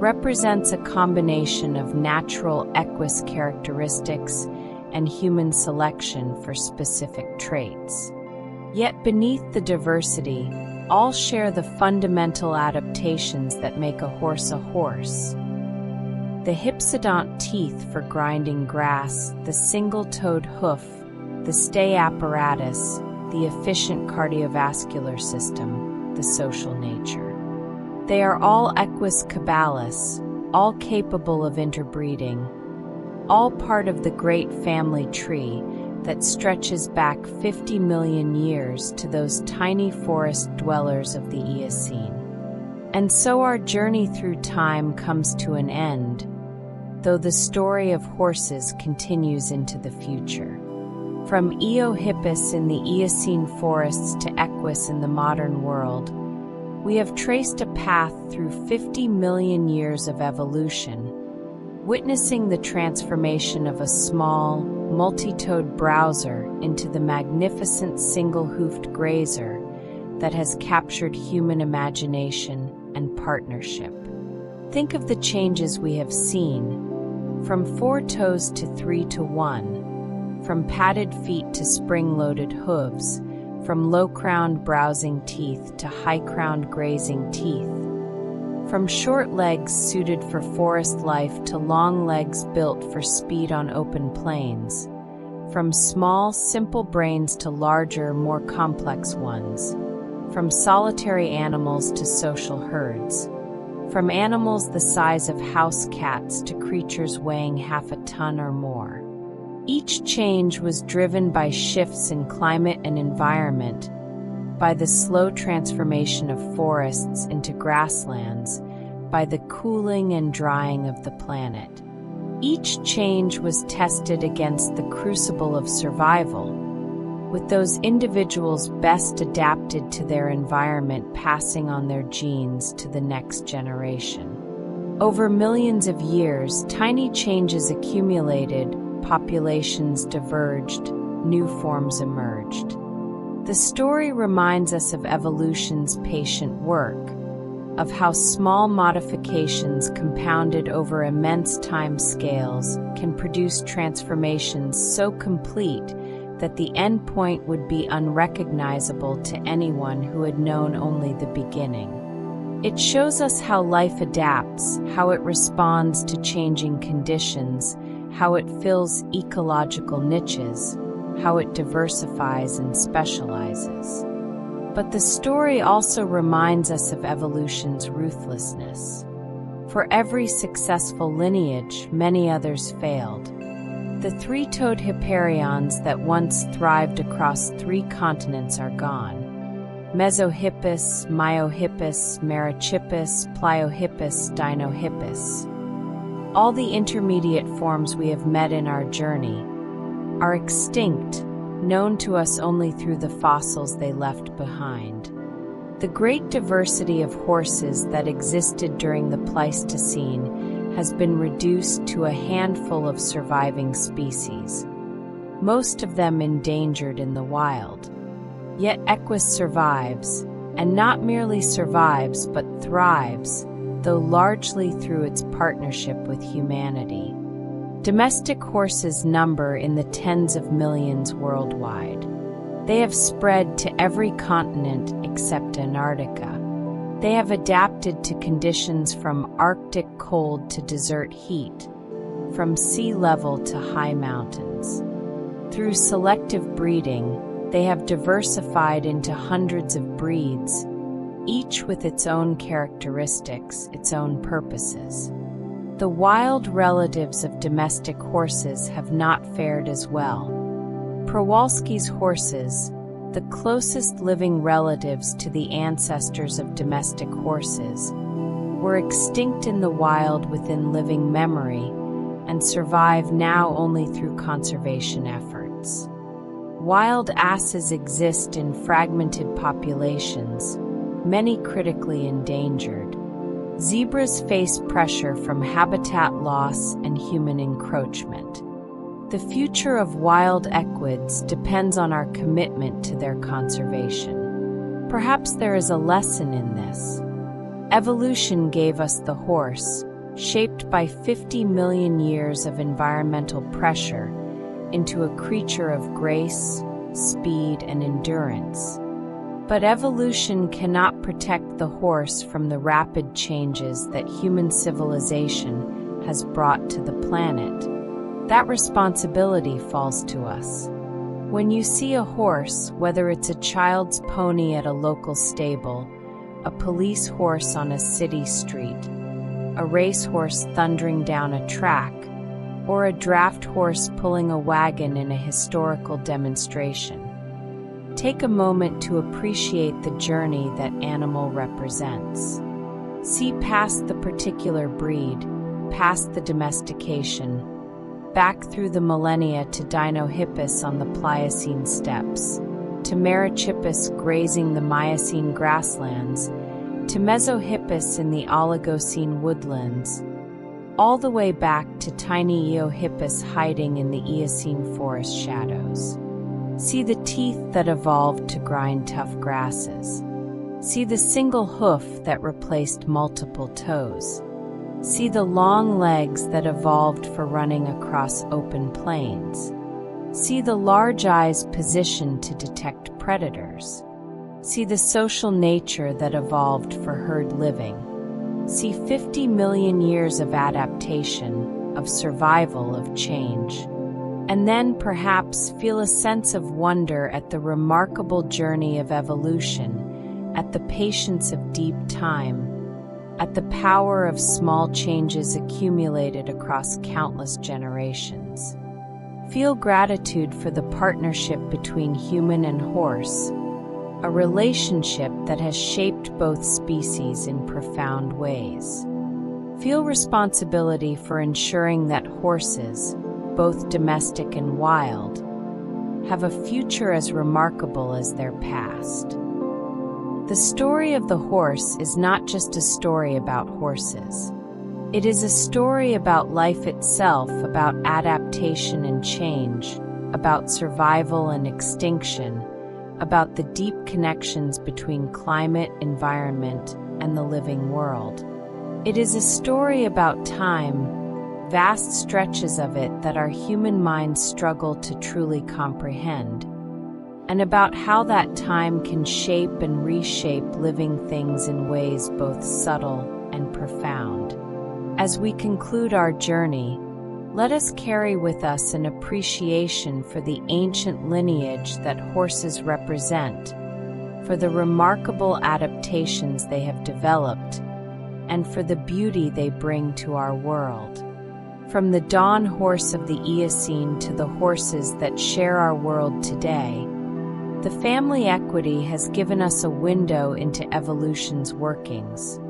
represents a combination of natural equus characteristics and human selection for specific traits. Yet beneath the diversity, all share the fundamental adaptations that make a horse. The hypsodont teeth for grinding grass, the single-toed hoof, the stay apparatus, the efficient cardiovascular system, the social nature. They are all equus caballus, all capable of interbreeding, all part of the great family tree that stretches back 50 million years to those tiny forest dwellers of the Eocene. And so our journey through time comes to an end, though the story of horses continues into the future. From Eohippus in the Eocene forests to Equus in the modern world, we have traced a path through 50 million years of evolution, witnessing the transformation of a small, multi-toed browser into the magnificent single-hoofed grazer that has captured human imagination and partnership. Think of the changes we have seen, from 4 toes to 3 to 1, from padded feet to spring-loaded hooves, from low-crowned browsing teeth to high-crowned grazing teeth, from short legs suited for forest life to long legs built for speed on open plains, from small, simple brains to larger, more complex ones, from solitary animals to social herds, from animals the size of house cats to creatures weighing half a ton or more. Each change was driven by shifts in climate and environment, by the slow transformation of forests into grasslands, by the cooling and drying of the planet. Each change was tested against the crucible of survival, with those individuals best adapted to their environment passing on their genes to the next generation. Over millions of years, tiny changes accumulated, populations diverged, new forms emerged. The story reminds us of evolution's patient work, of how small modifications compounded over immense time scales can produce transformations so complete that the end point would be unrecognizable to anyone who had known only the beginning. It shows us how life adapts, how it responds to changing conditions, how it fills ecological niches, how it diversifies and specializes. But the story also reminds us of evolution's ruthlessness. For every successful lineage, many others failed. The three-toed hipparions that once thrived across 3 continents are gone. Mesohippus, Myohippus, Merychippus, Pliohippus, Dinohippus. All the intermediate forms we have met in our journey are extinct, known to us only through the fossils they left behind. The great diversity of horses that existed during the Pleistocene has been reduced to a handful of surviving species, most of them endangered in the wild. Yet Equus survives, and not merely survives but thrives, though largely through its partnership with humanity. Domestic horses number in the tens of millions worldwide. They have spread to every continent except Antarctica. They have adapted to conditions from Arctic cold to desert heat, from sea level to high mountains. Through selective breeding, they have diversified into hundreds of breeds, each with its own characteristics, its own purposes. The wild relatives of domestic horses have not fared as well. Przewalski's horses, the closest living relatives to the ancestors of domestic horses, were extinct in the wild within living memory and survive now only through conservation efforts. Wild asses exist in fragmented populations, many critically endangered. Zebras face pressure from habitat loss and human encroachment. The future of wild equids depends on our commitment to their conservation. Perhaps there is a lesson in this. Evolution gave us the horse, shaped by 50 million years of environmental pressure, into a creature of grace, speed, and endurance. But evolution cannot protect the horse from the rapid changes that human civilization has brought to the planet. That responsibility falls to us. When you see a horse, whether it's a child's pony at a local stable, a police horse on a city street, a racehorse thundering down a track, or a draft horse pulling a wagon in a historical demonstration, take a moment to appreciate the journey that animal represents. See past the particular breed, past the domestication, back through the millennia to Dinohippus on the Pliocene steppes, to Merychippus grazing the Miocene grasslands, to Mesohippus in the Oligocene woodlands, all the way back to tiny Eohippus hiding in the Eocene forest shadows. See the teeth that evolved to grind tough grasses. See the single hoof that replaced multiple toes. See the long legs that evolved for running across open plains. See the large eyes positioned to detect predators. See the social nature that evolved for herd living. See 50 million years of adaptation, of survival, of change. And then perhaps feel a sense of wonder at the remarkable journey of evolution at the patience of deep time, at the power of small changes accumulated across countless generations. Feel gratitude for the partnership between human and horse, a relationship that has shaped both species in profound ways. Feel responsibility for ensuring that horses, both domestic and wild, have a future as remarkable as their past. The story of the horse is not just a story about horses. It is a story about life itself, about adaptation and change, about survival and extinction, about the deep connections between climate, environment, and the living world. It is a story about time, vast stretches of it that our human minds struggle to truly comprehend, and about how that time can shape and reshape living things in ways both subtle and profound. As we conclude our journey, let us carry with us an appreciation for the ancient lineage that horses represent, for the remarkable adaptations they have developed, and for the beauty they bring to our world. From the dawn horse of the Eocene to the horses that share our world today, the family equity has given us a window into evolution's workings,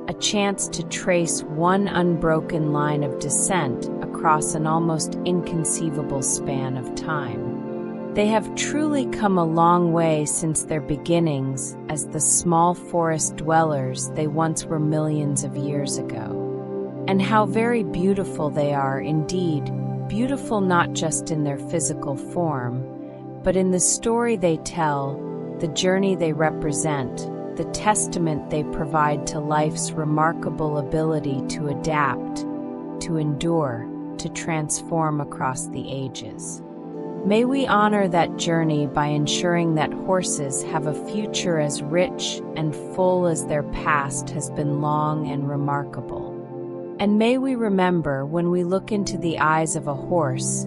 a chance to trace one unbroken line of descent across an almost inconceivable span of time. They have truly come a long way since their beginnings as the small forest dwellers they once were millions of years ago. And how very beautiful they are indeed, beautiful not just in their physical form, but in the story they tell, the journey they represent, the testament they provide to life's remarkable ability to adapt, to endure, to transform across the ages. May we honor that journey by ensuring that horses have a future as rich and full as their past has been long and remarkable. And may we remember, when we look into the eyes of a horse,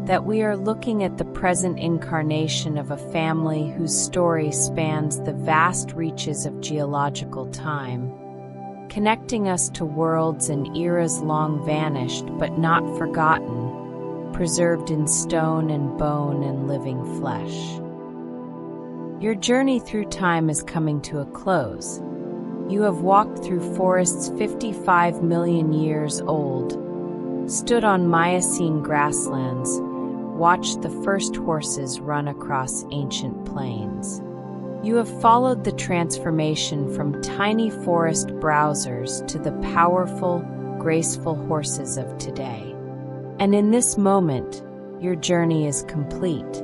that we are looking at the present incarnation of a family whose story spans the vast reaches of geological time, connecting us to worlds and eras long vanished but not forgotten, preserved in stone and bone and living flesh. Your journey through time is coming to a close. You have walked through forests 55 million years old, stood on Miocene grasslands, watched the first horses run across ancient plains. You have followed the transformation from tiny forest browsers to the powerful, graceful horses of today. And in this moment, your journey is complete.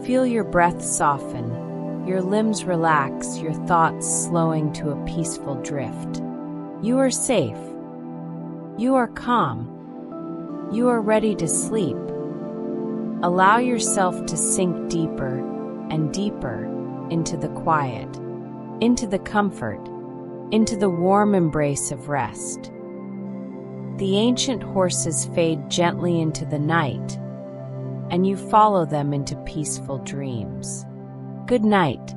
Feel your breath soften, your limbs relax, your thoughts slowing to a peaceful drift. You are safe. You are calm. You are ready to sleep. Allow yourself to sink deeper and deeper into the quiet, into the comfort, into the warm embrace of rest. The ancient horses fade gently into the night, and you follow them into peaceful dreams. Good night.